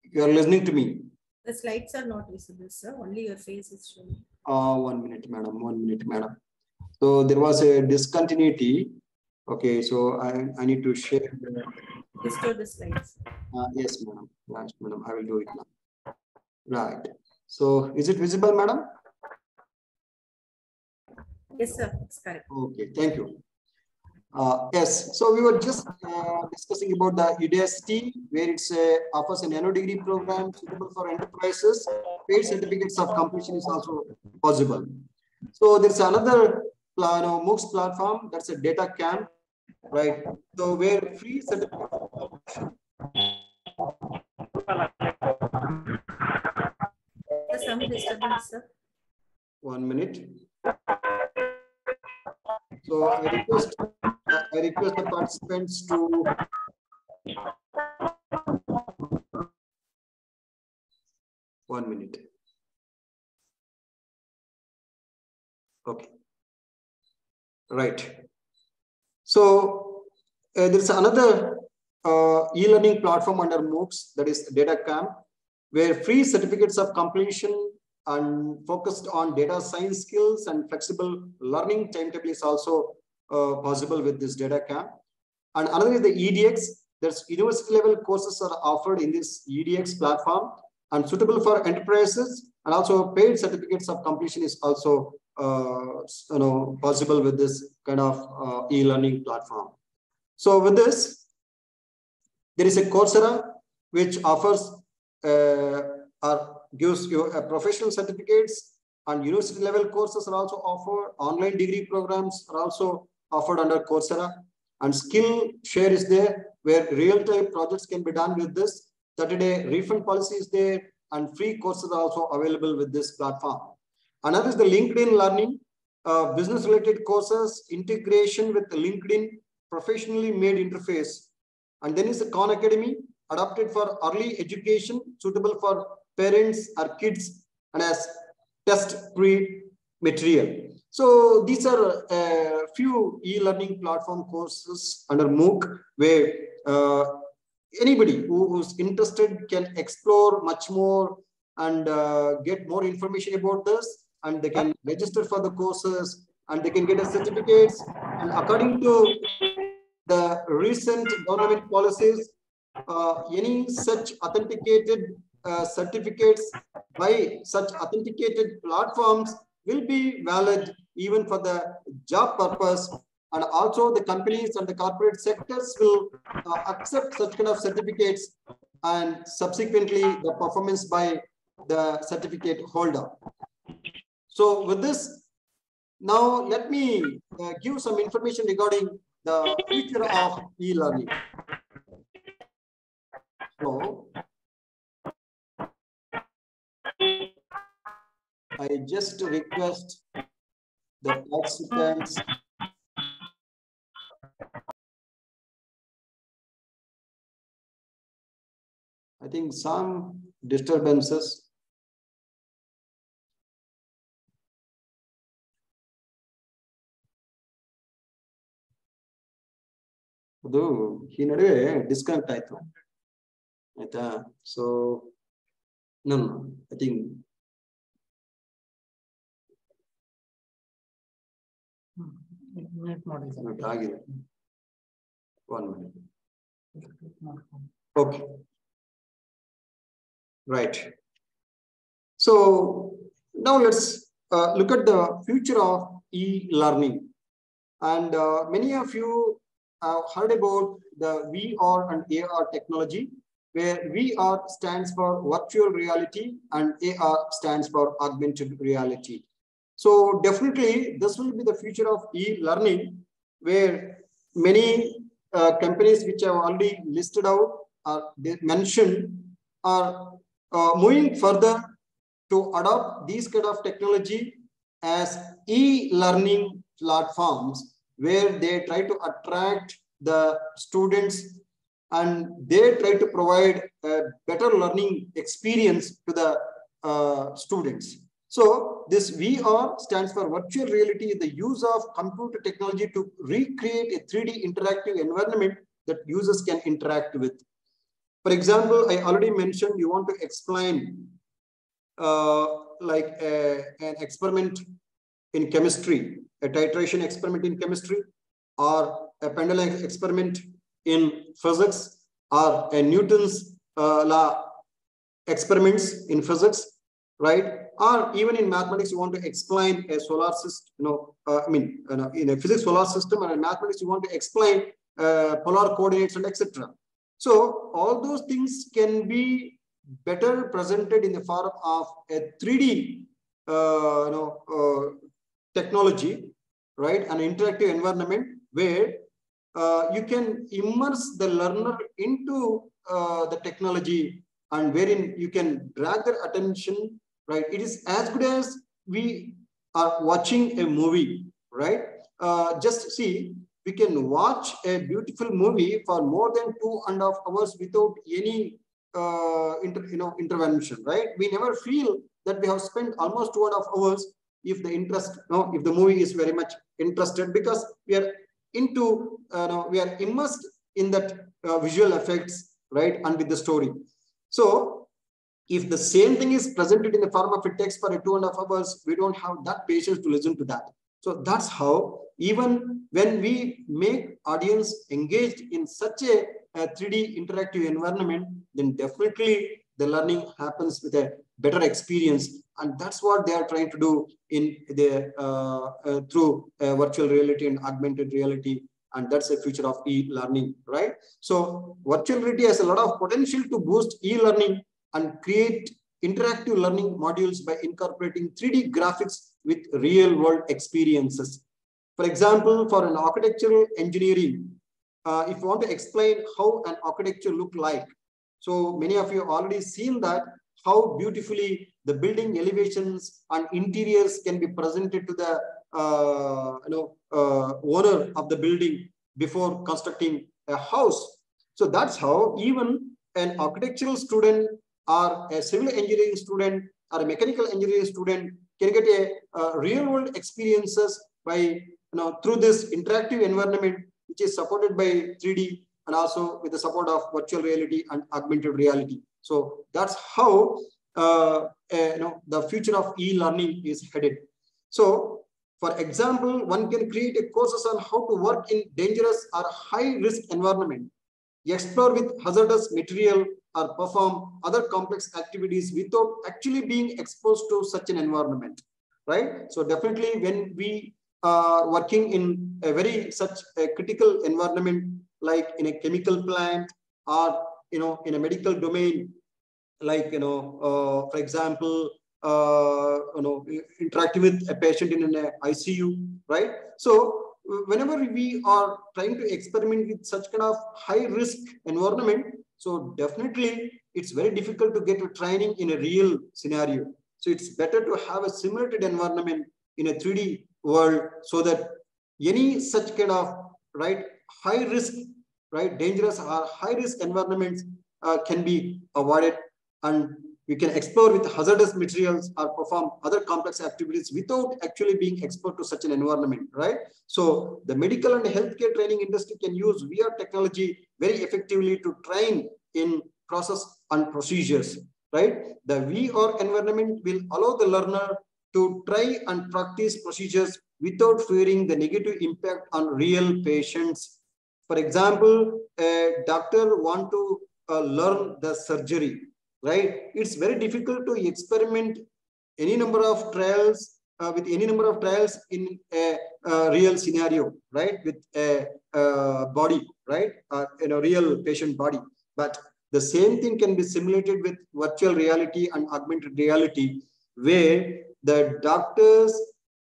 you are listening to me. The slides are not visible, sir. Only your face is showing. 1 minute, madam. 1 minute, madam. So there was a discontinuity. Okay, so I need to share. Restore the slides. Yes, madam. Yes, madam. I will do it now. Right. So is it visible, madam? Yes, sir. It's correct. Okay, thank you. Yes, so we were just discussing about the UDST, where it's offers a nano degree program suitable for enterprises. Paid certificates of completion is also possible. So there's another MOOCs platform, that's a data camp, right? So where free certificate. There's some disturbance, sir. 1 minute. So I request the participants to. One minute. Okay. Right. So there's another e-learning platform under MOOCs, that is Data Camp, where free certificates of completion and focused on data science skills and flexible learning timetable is also possible with this Data Camp. And another is the EDX. There's university level courses are offered in this EDX platform and suitable for enterprises, and also paid certificates of completion is also possible with this kind of e-learning platform. So with this, there is a Coursera which offers or gives you professional certificates, and university level courses are also offered. Online degree programs are also offered under Coursera, and skill share is there where real-time projects can be done with this. 30-day refund policy is there, and free courses are also available with this platform. Another is the LinkedIn learning, business-related courses, integration with the LinkedIn, professionally made interface. And then is the Khan Academy, adapted for early education, suitable for parents or kids, and as test-free material. So these are a few e-learning platform courses under MOOC where anybody who's interested can explore much more and get more information about this, and they can register for the courses and they can get a certificates. And according to the recent government policies, any such authenticated certificates by such authenticated platforms will be valid even for the job purpose, and also the companies and the corporate sectors will accept such kind of certificates, and subsequently the performance by the certificate holder. So with this, now let me give some information regarding the future of e-learning. So I just request the participants I think some disturbances. ಅದು ಈ ನಡುವೆ disconnect ಆಯ್ತು ಆಯ್ತಾ. So ನಾನು I think ಆಗಿದೆ. 1 minute. Okay. Right. So now let's look at the future of e-learning. And many of you have heard about the VR and AR technology, where VR stands for virtual reality and AR stands for augmented reality. So definitely this will be the future of e-learning, where many companies which have already listed out or mentioned are moving further to adopt these kind of technology as e-learning platforms, where they try to attract the students and they try to provide a better learning experience to the students. So this VR stands for virtual reality, the use of computer technology to recreate a 3D interactive environment that users can interact with. For example, I already mentioned you want to explain like an experiment in chemistry, a titration experiment in chemistry. or a pendulum experiment in physics, or a Newton's law experiments in physics, right? Or even in mathematics, you want to explain a solar system, in a physics solar system, and in mathematics, you want to explain polar coordinates and etc. So all those things can be better presented in the form of a 3D technology, right? An interactive environment where you can immerse the learner into the technology, and wherein you can drag their attention, right? It is as good as we are watching a movie, right? Just see, we can watch a beautiful movie for more than 2.5 hours without any intervention, right? We never feel that we have spent almost 2.5 hours if the interest, if the movie is very much interested, because we are into, we are immersed in that visual effects, right? And with the story. So if the same thing is presented in the form of a text for a 2.5 hours, we don't have that patience to listen to that. So that's how, even when we make audience engaged in such a 3D interactive environment, then definitely the learning happens with a better experience. And that's what they are trying to do in the through virtual reality and augmented reality. And that's the future of e-learning, right? So virtual reality has a lot of potential to boost e-learning and create interactive learning modules by incorporating 3D graphics with real-world experiences. For example, for an architectural engineering, if you want to explain how an architecture look like, so many of you already seen that how beautifully the building elevations and interiors can be presented to the owner of the building before constructing a house. So that's how even an architectural student or a civil engineering student or a mechanical engineering student can get a real-world experiences by through this interactive environment, which is supported by 3D and also with the support of virtual reality and augmented reality. So that's how the future of e-learning is headed. So, for example, one can create a courses on how to work in dangerous or high-risk environment, explore with hazardous material, or perform other complex activities without actually being exposed to such an environment, right? So definitely when we are working in a very such a critical environment, like in a chemical plant or, in a medical domain, like, for example, interacting with a patient in an ICU, right? So whenever we are trying to experiment with such kind of high risk environment, so definitely it's very difficult to get a training in a real scenario. So it's better to have a simulated environment in a 3D world, so that any such kind of, right, high risk, right, dangerous or high risk environments can be avoided, and we can explore with hazardous materials or perform other complex activities without actually being exposed to such an environment, right? So the medical and healthcare training industry can use VR technology very effectively to train in process and procedures, right? The VR environment will allow the learner to try and practice procedures without fearing the negative impact on real patients. For example, a doctor want to learn the surgery, right? It's very difficult to experiment any number of trials with any number of trials in a real scenario, right? With a body, right? In a real patient body. But the same thing can be simulated with virtual reality and augmented reality, where the doctors,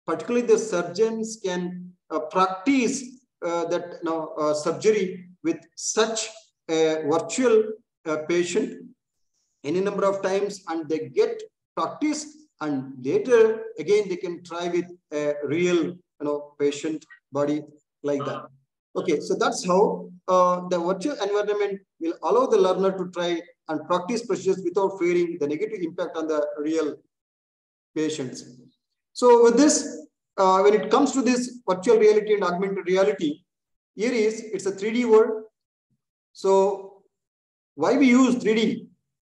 particularly the surgeons, can practice that surgery with such a virtual patient any number of times, and they get practice, and later again they can try with a real patient body, like that. Okay, so that's how the virtual environment will allow the learner to try and practice procedures without fearing the negative impact on the real patients. So with this, when it comes to this virtual reality and augmented reality, it's a 3D world. So why we use 3D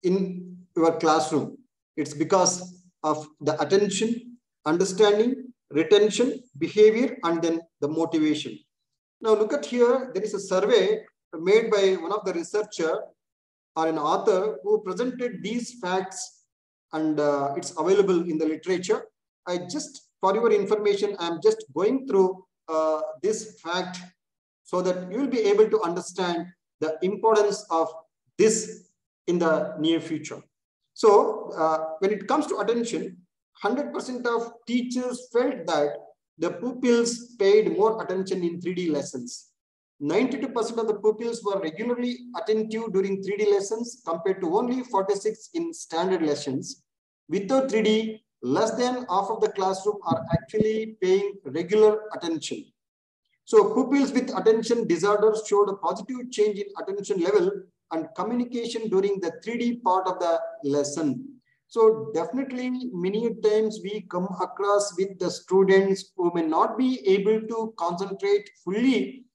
in your classroom? It's because of the attention, understanding, retention, behavior, and then the motivation. Now look at here, there is a survey made by one of the researcher or an author who presented these facts, and it's available in the literature. I just, for your information, I'm just going through this fact so that you will be able to understand the importance of this in the near future. So when it comes to attention, 100% of teachers felt that the pupils paid more attention in 3D lessons. 92% of the pupils were regularly attentive during 3D lessons compared to only 46 in standard lessons. Without 3D, less than half of the classroom are actually paying regular attention. So pupils with attention disorders showed a positive change in attention level and communication during the 3D part of the lesson. So definitely many times we come across with the students who may not be able to concentrate fully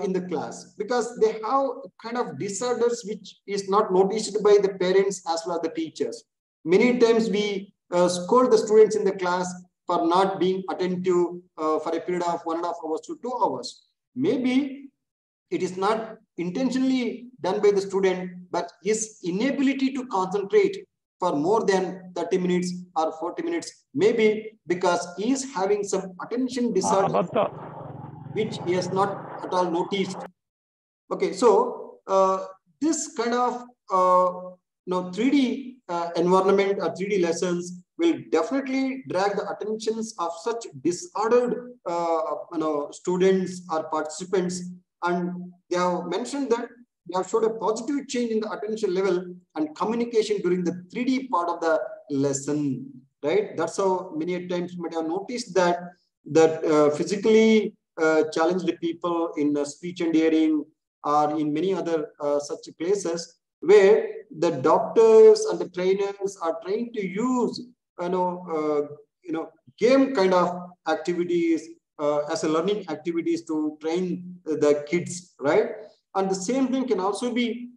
in the class because they have kind of disorders which is not noticed by the parents as well as the teachers. Many times we scold the students in the class for not being attentive for a period of 1.5 hours to 2 hours. Maybe it is not intentionally done by the student, but his inability to concentrate for more than 30 minutes or 40 minutes, maybe because he is having some attention disorder which he has not at all noticed. Okay, so this kind of 3D environment or 3D lessons will definitely drag the attentions of such disordered students or participants, and they have mentioned that they have showed a positive change in the attention level and communication during the 3D part of the lesson, right? That's how many times you might have noticed that physically challenged people in speech and hearing or in many other such places where the doctors and the trainers are trying to use game kind of activities as a learning activities to train the kids, right? And the same thing can also be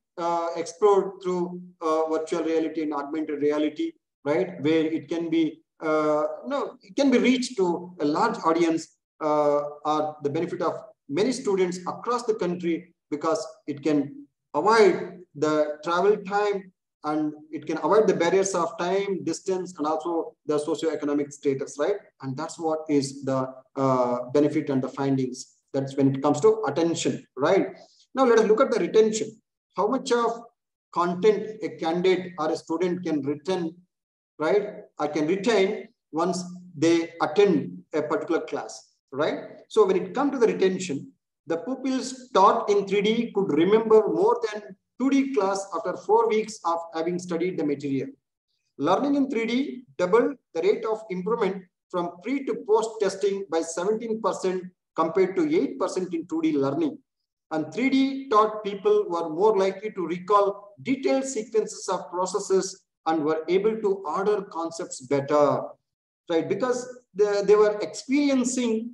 explored through virtual reality and augmented reality, right? Where it can be it can be reached to a large audience or the benefit of many students across the country, because it can avoid the travel time and it can avoid the barriers of time, distance, and also the socioeconomic status, right? And that's what is the benefit and the findings. That's when it comes to attention, right? Now let us look at the retention. How much of content a candidate or a student can retain, right? Or can retain once they attend a particular class, right? So when it comes to the retention, the pupils taught in 3D could remember more than 2D class after 4 weeks of having studied the material. Learning in 3D doubled the rate of improvement from pre to post testing by 17% compared to 8% in 2D learning. And 3D taught people were more likely to recall detailed sequences of processes and were able to order concepts better, right? Because they were experiencing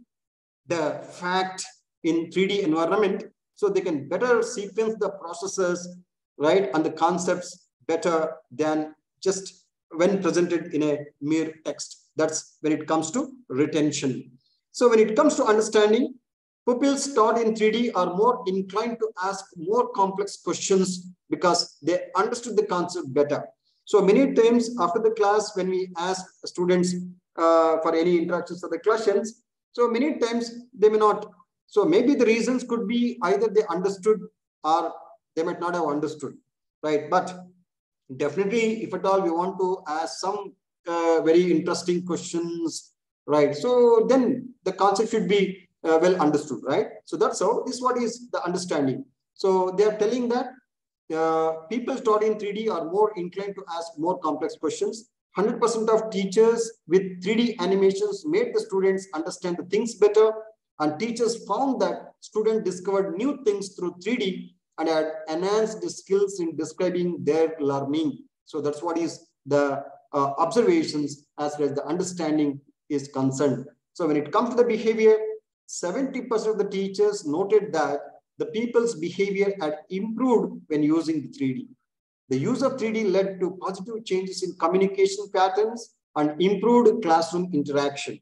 the fact in 3D environment, so they can better sequence the processes, right, and the concepts better than just when presented in a mere text. That's when it comes to retention. So when it comes to understanding, pupils taught in 3D are more inclined to ask more complex questions because they understood the concept better. So many times after the class, when we ask students for any interactions or the questions, so many times they may not. So maybe the reasons could be either they understood or they might not have understood, right? But definitely, if at all we want to ask some very interesting questions, right? So then the concept should be well understood, right? So that's how this what is the understanding. So they are telling that people taught in 3D are more inclined to ask more complex questions. 100% of teachers with 3D animations made the students understand the things better, and teachers found that students discovered new things through 3D and had enhanced the skills in describing their learning. So that's what is the observations as far as the understanding is concerned. So when it comes to the behavior, 70% of the teachers noted that the people's behavior had improved when using the 3D. The use of 3D led to positive changes in communication patterns and improved classroom interaction.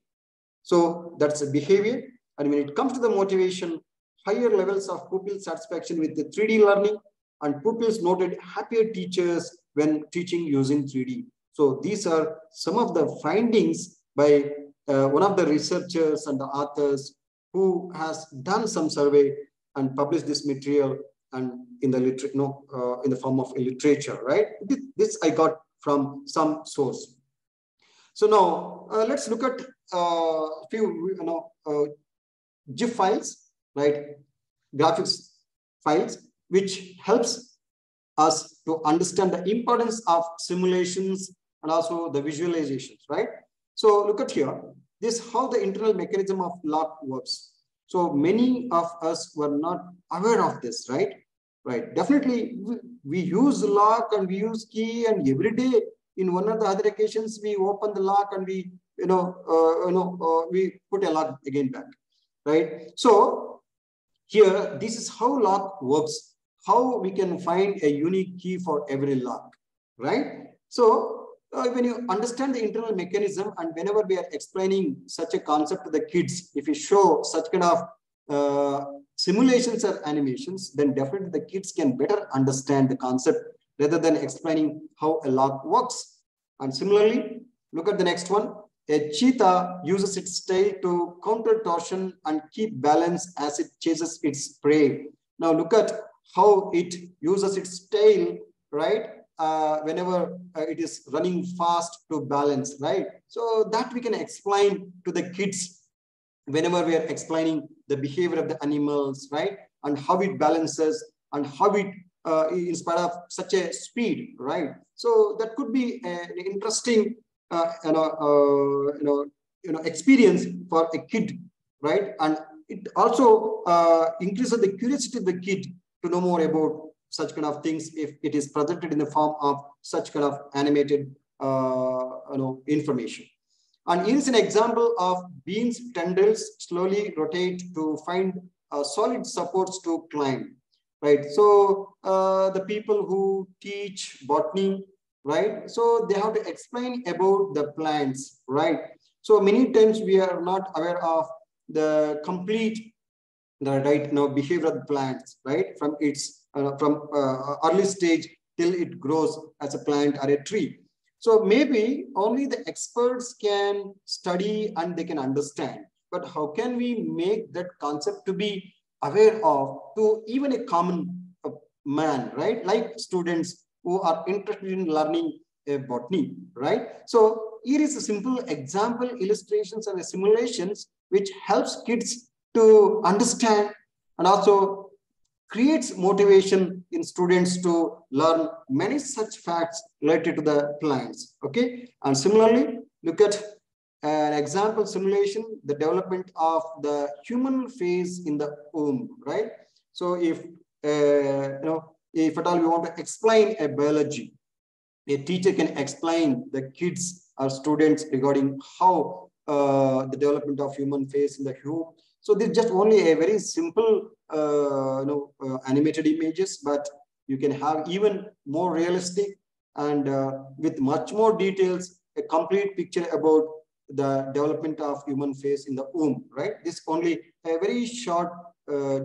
So that's a behavior. And when it comes to the motivation, higher levels of pupil satisfaction with the 3D learning, and pupils noted happier teachers when teaching using 3D. So these are some of the findings by one of the researchers and the authors who has done some survey and published this material and in the in the form of a literature, right? This I got from some source. So now let's look at a few GIF files, right? Graphics files, which helps us to understand the importance of simulations and also the visualizations, right? So look at here, this how the internal mechanism of lock works. So many of us were not aware of this, right? Right. Definitely, we use lock and we use key, and every day in one or the other occasions we open the lock and we we put a lock again back, right? So here, this is how lock works. How we can find a unique key for every lock, right? So when you understand the internal mechanism, and whenever we are explaining such a concept to the kids, if you show such kind of simulations or animations, then definitely the kids can better understand the concept rather than explaining how a lock works. And similarly, look at the next one. A cheetah uses its tail to counter torsion and keep balance as it chases its prey. Now look at how it uses its tail, right? Whenever it is running fast to balance, right? So that we can explain to the kids whenever we are explaining the behavior of the animals, right? And how it balances and how it, in spite of such a speed, right? So that could be an interesting, experience for a kid, right? And it also increases the curiosity of the kid to know more about such kind of things if it is presented in the form of such kind of animated, information. And here is an example of beans tendrils slowly rotate to find solid supports to climb, right? So the people who teach botany, right? So they have to explain about the plants, right? So many times we are not aware of the complete, behavior of the plants, right? From its early stage till it grows as a plant or a tree. So maybe only the experts can study and they can understand. But how can we make that concept to be aware of to even a common man, right? Like students who are interested in learning botany, right? So here is a simple example illustrations and simulations which helps kids to understand and also creates motivation in students to learn many such facts related to the plants, okay? And similarly, look at an example simulation, the development of the human face in the womb, right? So if, if at all we want to explain a biology, a teacher can explain the kids or students regarding how the development of human face in the womb. So this is just only a very simple, animated images, but you can have even more realistic and with much more details, a complete picture about the development of human face in the womb, right? This only a very short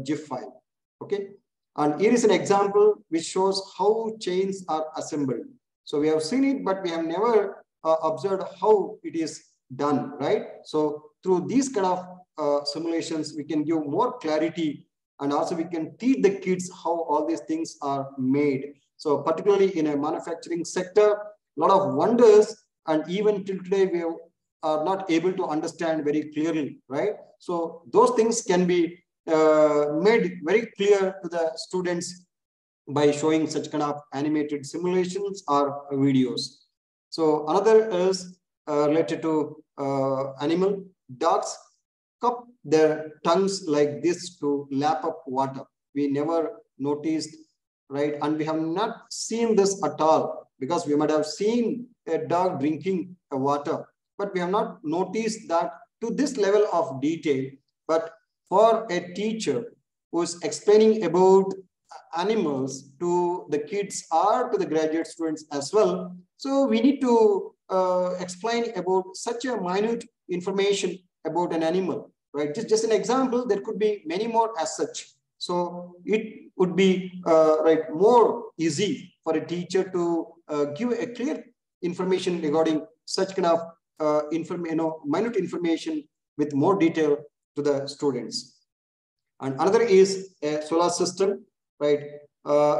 GIF file, okay? And here is an example which shows how chains are assembled. So we have seen it, but we have never observed how it is done, right? So through these kind of simulations, we can give more clarity, and also we can teach the kids how all these things are made. So particularly in a manufacturing sector, a lot of wonders, and even till today we are not able to understand very clearly, right? So those things can be made very clear to the students by showing such kind of animated simulations or videos. So another is related to animal. Dogs cup their tongues like this to lap up water. We never noticed, right? And we have not seen this at all, because we might have seen a dog drinking water, but we have not noticed that to this level of detail. But for a teacher who is explaining about animals to the kids or to the graduate students as well, so we need to explain about such a minute information about an animal. right? Just an example, there could be many more as such. So it would be right, more easy for a teacher to give a clear information regarding such kind of minute information with more detail to the students. And another is a solar system, right?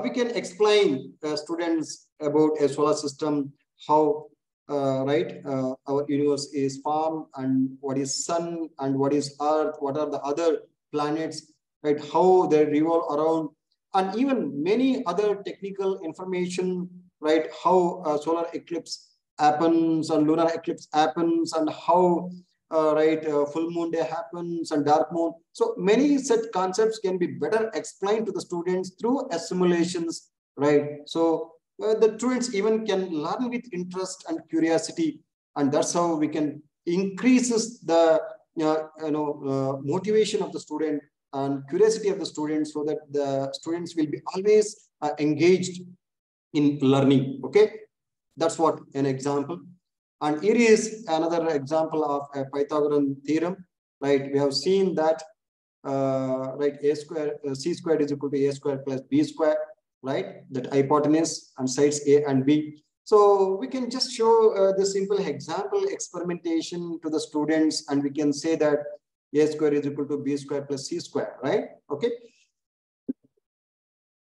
We can explain students about a solar system, how our universe is formed, and what is sun, and what is earth, what are the other planets, right? How they revolve around, and even many other technical information, right? How solar eclipse happens and lunar eclipse happens, and how full moon day happens and dark moon. So many such concepts can be better explained to the students through simulations, right? So the students even can learn with interest and curiosity, and that's how we can increases the motivation of the student and curiosity of the students, so that the students will be always engaged in learning. Okay, that's what an example. And here is another example of a Pythagorean theorem, right? We have seen that, a square, c squared is equal to a squared plus b squared, right? That hypotenuse and sides a and b. So we can just show the simple example experimentation to the students, and we can say that a square is equal to b square plus c square, right? Okay.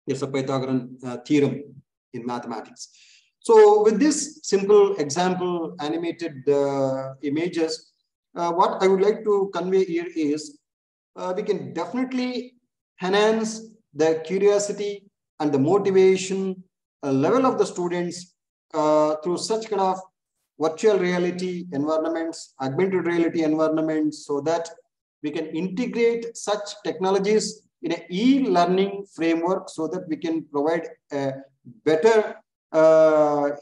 It's a Pythagorean theorem in mathematics. So with this simple example, animated images, what I would like to convey here is we can definitely enhance the curiosity and the motivation level of the students through such kind of virtual reality environments, augmented reality environments, so that we can integrate such technologies in an e-learning framework, so that we can provide a better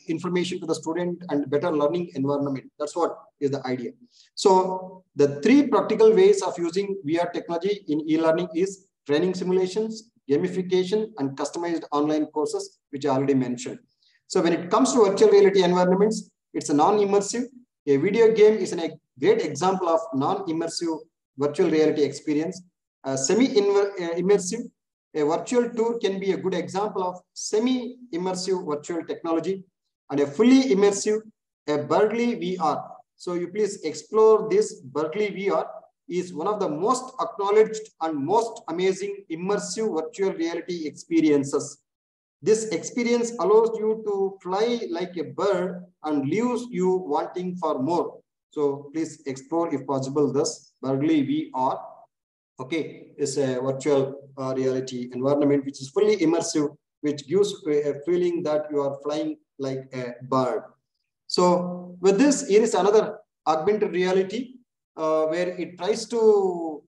information to the student and better learning environment. That's what is the idea. So the three practical ways of using VR technology in e-learning is training simulations, gamification, and customized online courses, which I already mentioned. So when it comes to virtual reality environments, it's a non-immersive. A video game is a great example of non-immersive virtual reality experience. Semi-immersive, a virtual tour can be a good example of semi-immersive virtual technology, and a fully immersive, a Berkeley VR. So you please explore this. Berkeley VR is one of the most acknowledged and most amazing immersive virtual reality experiences. This experience allows you to fly like a bird and leaves you wanting for more. So please explore, if possible, this Berkeley VR. Okay, it's a virtual reality environment which is fully immersive, which gives a feeling that you are flying like a bird. So with this, here is another augmented reality where it tries to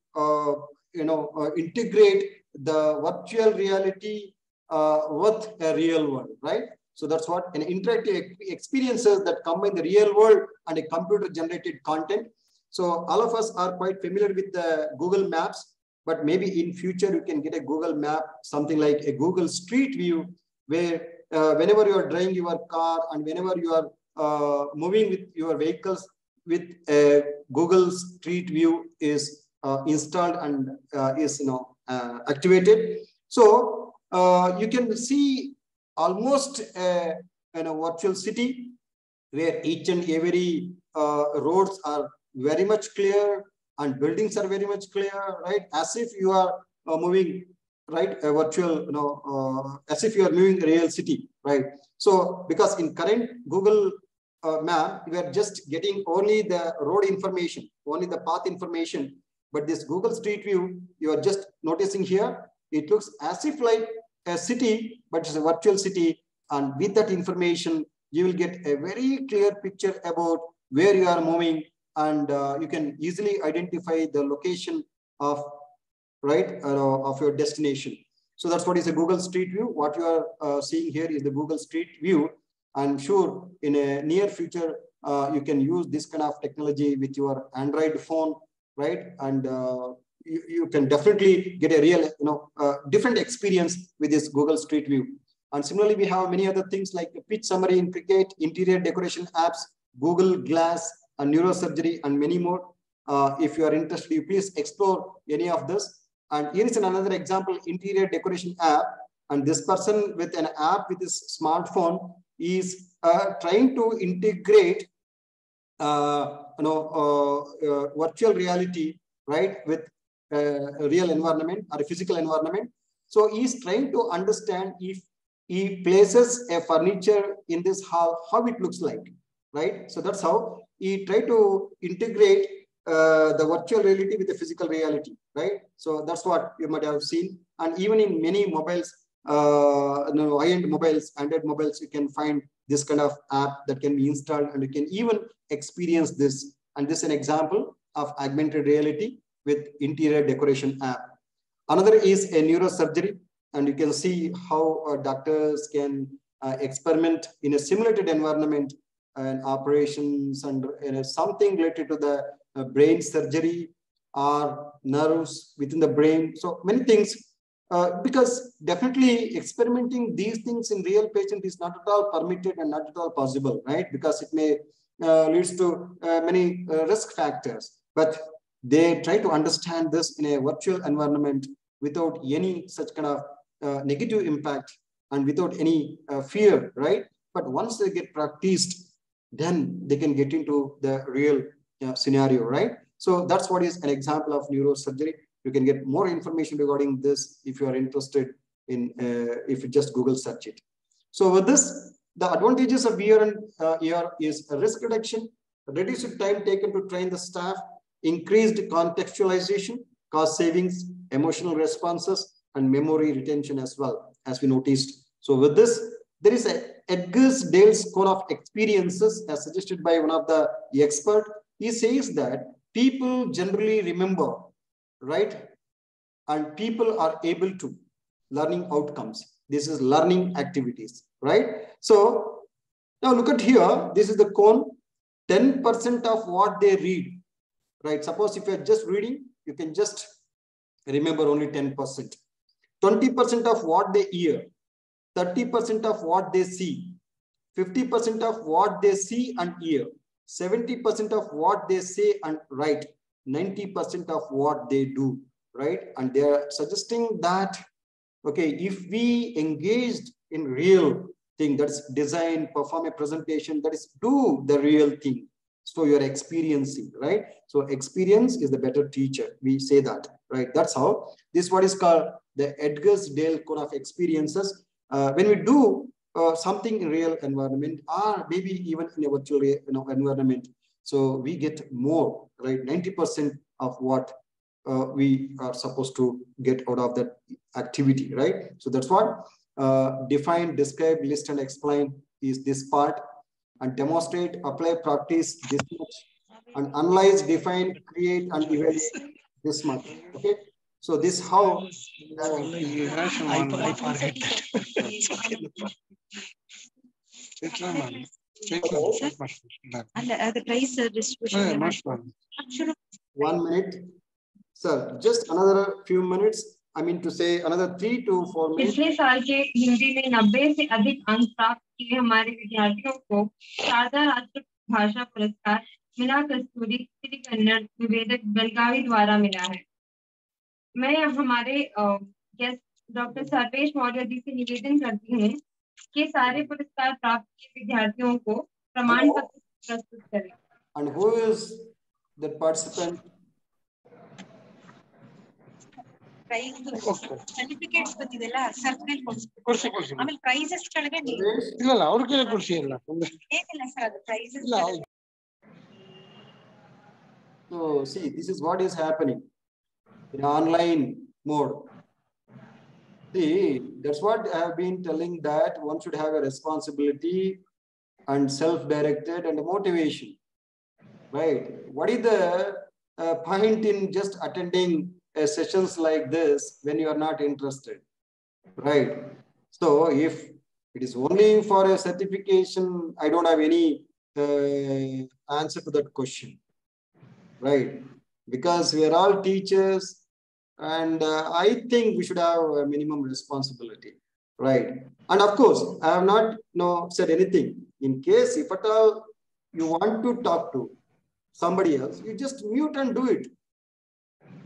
integrate the virtual reality with a real world, right? So that's what an interactive experiences that combine the real world and a computer generated content. So all of us are quite familiar with the Google Maps, but maybe in future you can get a Google Map, something like a Google Street View, where whenever you are driving your car and whenever you are moving with your vehicles, with a Google Street View is installed and is activated. So you can see almost a virtual city where each and every roads are very much clear and buildings are very much clear, right? As if you are moving, right, a virtual, as if you are moving a real city, right? So because in current Google map, you are just getting only the road information, only the path information. But this Google Street View, you are just noticing here, it looks as if like a city, but it's a virtual city. And with that information, you will get a very clear picture about where you are moving, and you can easily identify the location of, right, of your destination. So that's what is a Google Street View. What you are seeing here is the Google Street View. I'm sure in a near future, you can use this kind of technology with your Android phone, right? And you can definitely get a real, different experience with this Google Street View. And similarly, we have many other things like pitch summary in cricket, interior decoration apps, Google Glass, and neurosurgery, and many more. If you are interested, you please explore any of this. And here is another example, interior decoration app. And this person with an app with his smartphone is trying to integrate virtual reality, right, with a real environment or a physical environment. So he's trying to understand if he places a furniture in this how it looks like, right? So that's how he tried to integrate the virtual reality with the physical reality, right? So that's what you might have seen. And even in many mobiles, high-end mobiles, Android mobiles, you can find this kind of app that can be installed, and you can even experience this. And this is an example of augmented reality with interior decoration app. Another is a neurosurgery, and you can see how doctors can experiment in a simulated environment and operations and something related to the brain surgery or nerves within the brain. So many things, because definitely experimenting these things in real patient is not at all permitted and not at all possible, right? Because it may leads to many risk factors, but they try to understand this in a virtual environment without any such kind of negative impact and without any fear, right? But once they get practiced, then they can get into the real scenario, right? So that's what is an example of neurosurgery. You can get more information regarding this if you are interested in, if you just Google search it. So with this, the advantages of VR and AR is risk reduction, reduced time taken to train the staff, increased contextualization, cost savings, emotional responses, and memory retention as well, as we noticed. So with this, there is a Edgars-Dale score of experiences as suggested by one of the experts. He says that people generally remember, right? And people are able to learning outcomes. This is learning activities, right? So now look at here. This is the cone. 10% of what they read, right? Suppose if you're just reading, you can just remember only 10%. 20% of what they hear, 30% of what they see, 50% of what they see and hear, 70% of what they say and write, 90% of what they do, right? And they are suggesting that, okay, if we engaged in real thing, that's design, perform a presentation, that is do the real thing. So you're experiencing, right? So experience is the better teacher. We say that, right? That's how this is what is called the Edgars-Dale cone of experiences. When we do something in real environment, or maybe even in a virtual environment, so we get more, right? 90% of what we are supposed to get out of that activity, right? So that's what define, describe, list, and explain is this part, and demonstrate, apply, practice this much, and analyze, define, create, and evaluate this much. Okay. So this how you have I forget that. And the price distribution. 1 minute, sir. Just another few minutes. I mean to say another 3 to 4 minutes. पिछले साल के हिंदी में 90 से अधिक अंक प्राप्त किए हमारे विद्यार्थियों को शारदा राष्ट्र भाषा पुरस्कार मिला कस्तूरी श्री कन्नड़ विवेदक बेलगावी द्वारा मिला है। मैं हमारे गेस्ट डॉक्टर सर्वेश मौर्य जी से निवेदन करती हूँ कि सारे पुरस्कार प्राप्त किए विद्यार्थियों को प्रमाण पत्र प्रस्तुत करें। And who is the participant? Certificates ಬಂದಿದೆಲ್ಲ ಸರ್ಕಲ್ ಕೊಡ್ಸಿ ಆಮೇಲೆ ಪ್ರೈಸಸ್ ಕೆಳಗೆ ಇಲ್ಲ ಅವ್ರಿಗೆ ಕೊಡ್ಸಿ ಇಲ್ಲ ಏನಿಲ್ಲ ಸರ್ ಅದು prices So see, this is what is happening in online mode. See, that's what I have been telling, that one should have a responsibility and self-directed and motivation, right? What is the point in just attending sessions like this when you are not interested, right? So if it is only for a certification, I don't have any answer to that question, right? Because we are all teachers, and I think we should have a minimum responsibility, right? And of course, I have not said anything. In case if at all you want to talk to, somebody else, you just mute and do it,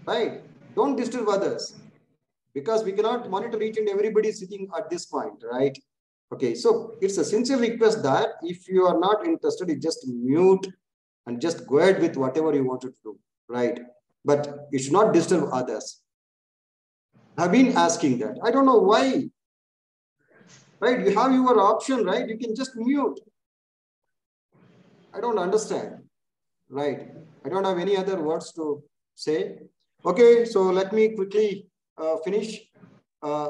right? Don't disturb others, because we cannot monitor each and everybody sitting at this point, right? Okay, so it's a sincere request that if you are not interested, you just mute and just go ahead with whatever you wanted to do, right? But you should not disturb others. I've been asking that. I don't know why, right? You have your option, right? You can just mute. I don't understand, right? I don't have any other words to say. Okay, so let me quickly finish.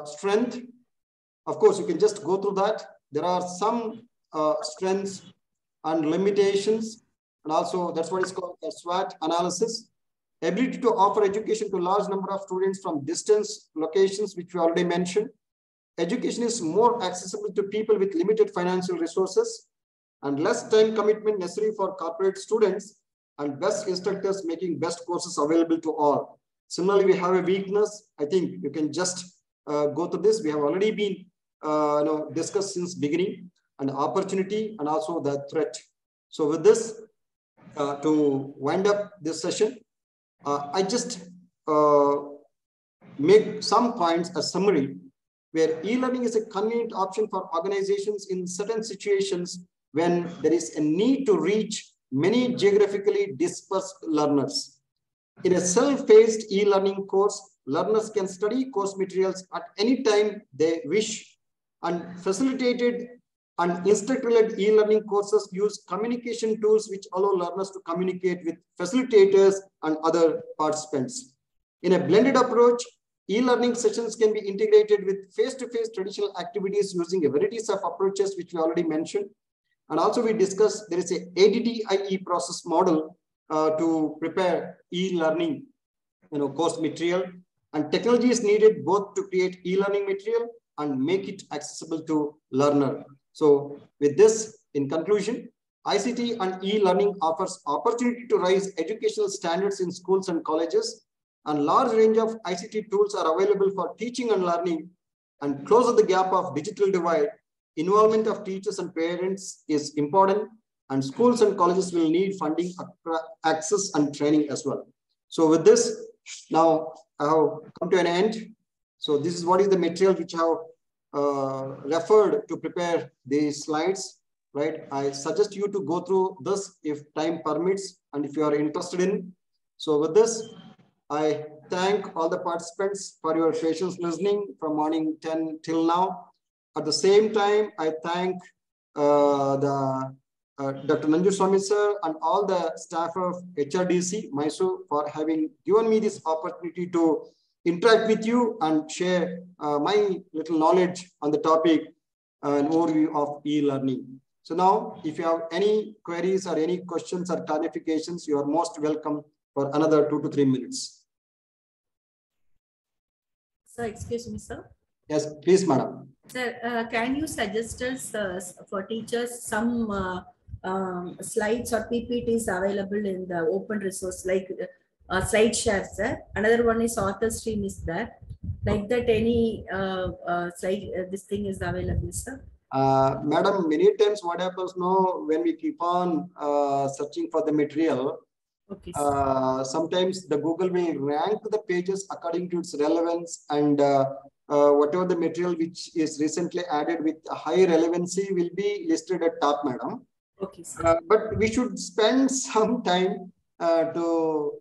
Strength. Of course, you can just go through that. There are some strengths and limitations, and also that's what is called a SWOT analysis. Ability to offer education to a large number of students from distance locations, which we already mentioned. Education is more accessible to people with limited financial resources and less time commitment necessary for corporate students, and best instructors making best courses available to all. Similarly, we have a weakness. I think you can just go to this. We have already been discussed since beginning, and opportunity and also the threat. So with this, to wind up this session, I just make some points, a summary, where e-learning is a convenient option for organizations in certain situations when there is a need to reach many geographically dispersed learners. In a self-paced e-learning course, learners can study course materials at any time they wish, and facilitated and instructor-led e-learning courses use communication tools which allow learners to communicate with facilitators and other participants. In a blended approach, e-learning sessions can be integrated with face-to-face traditional activities using a varieties of approaches which we already mentioned. And also we discussed there is a ADDIE process model to prepare e-learning course material, and technology is needed both to create e-learning material and make it accessible to learner. So with this, in conclusion, ICT and e-learning offers opportunity to raise educational standards in schools and colleges, and large range of ICT tools are available for teaching and learning, and close the gap of digital divide. Involvement of teachers and parents is important, and schools and colleges will need funding, access and training as well. So with this, now I have come to an end. So this is what is the material which I have referred to prepare these slides, right? I suggest you to go through this if time permits and if you are interested in. So with this, I thank all the participants for your patience listening from morning 10 till now. At the same time, I thank Dr. Nagendraswamy sir and all the staff of HRDC, Mysore, for having given me this opportunity to interact with you and share my little knowledge on the topic, an overview of e-learning. So now, if you have any queries or any questions or clarifications, you are most welcome for another 2 to 3 minutes. Sir, excuse me, sir. Yes, please, madam. Sir, can you suggest us for teachers some slides or PPTs available in the open resource, like slide share, sir? Another one is author stream is there. Like that, any slide, this thing is available, sir? Madam, many times what happens now, when we keep on searching for the material, okay, sometimes the Google will rank the pages according to its relevance, and whatever the material which is recently added with a high relevancy will be listed at top, madam. Okay, sir. But we should spend some time to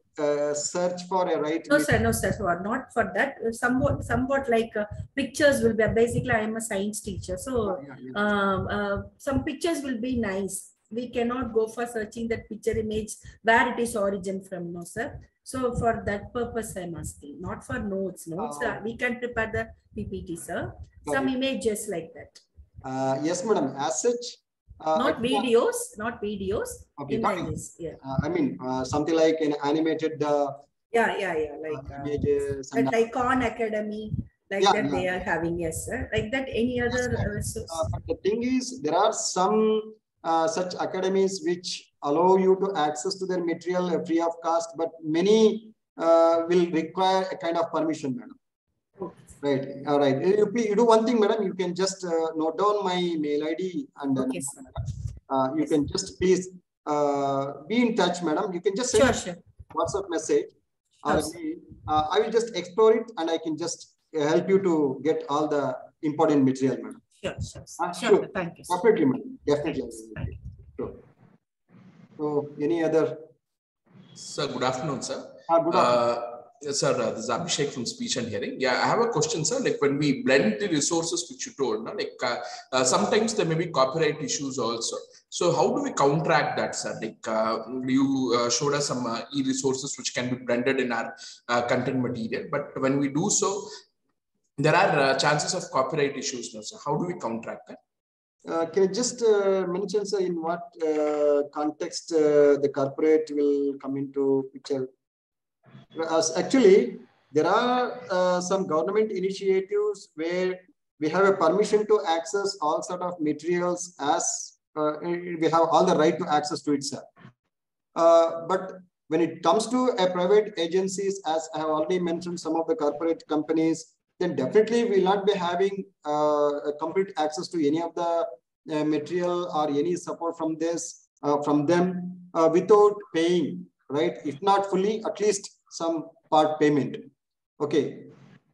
search for a right. No, sir, no, sir. So not for that. Somewhat like pictures will be. Basically, I am a science teacher, so some pictures will be nice. We cannot go for searching that picture image where it is origin from, no, sir. So for that purpose, I'm asking, not for notes. Notes, we can prepare the PPT, sir. Some images like that. Yes, madam. As such. Not videos, not videos. Okay, images. Yeah. I mean, something like an animated. Like images. And like Khan Academy, like that they are having, yes, sir. Like that, any other resource? But the thing is, there are some such academies which allow you to access to their material free of cost, but many will require a kind of permission, madam. Okay. Right. All right. You do one thing, madam. You can just note down my mail ID and okay, you can just please be in touch, madam. You can just send WhatsApp message. I will just explore it and I can just help you to get all the important material, madam. Sure. Thank you. Definitely, madam. Definitely. Sure. So, any other? Sir, good afternoon, sir. Good afternoon. Sir, this is Abhishek from Speech and Hearing. Yeah, I have a question, sir. Like when we blend the resources which you told, sometimes there may be copyright issues also. So how do we counteract that, sir? Like you showed us some e-resources which can be blended in our content material. But when we do so, there are chances of copyright issues now, sir. How do we counteract that? Can you just mention, sir, in what context the corporate will come into picture? Actually, there are some government initiatives where we have a permission to access all sort of materials as we have all the right to access to it, sir. But when it comes to a private agencies, as I have already mentioned, some of the corporate companies, then definitely we will not be having a complete access to any of the material or any support from this from them without paying, right? If not fully, at least some part payment. Okay,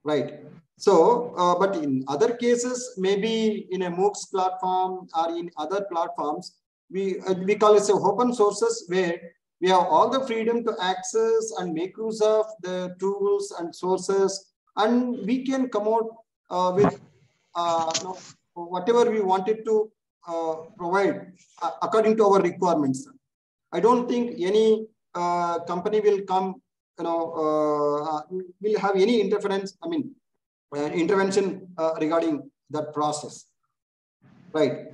right. So, but in other cases, maybe in a MOOCs platform or in other platforms, we call it open sources where we have all the freedom to access and make use of the tools and sources, and we can come out with whatever we wanted to provide according to our requirements. I don't think any company will come, will have any interference. I mean, intervention regarding that process, right?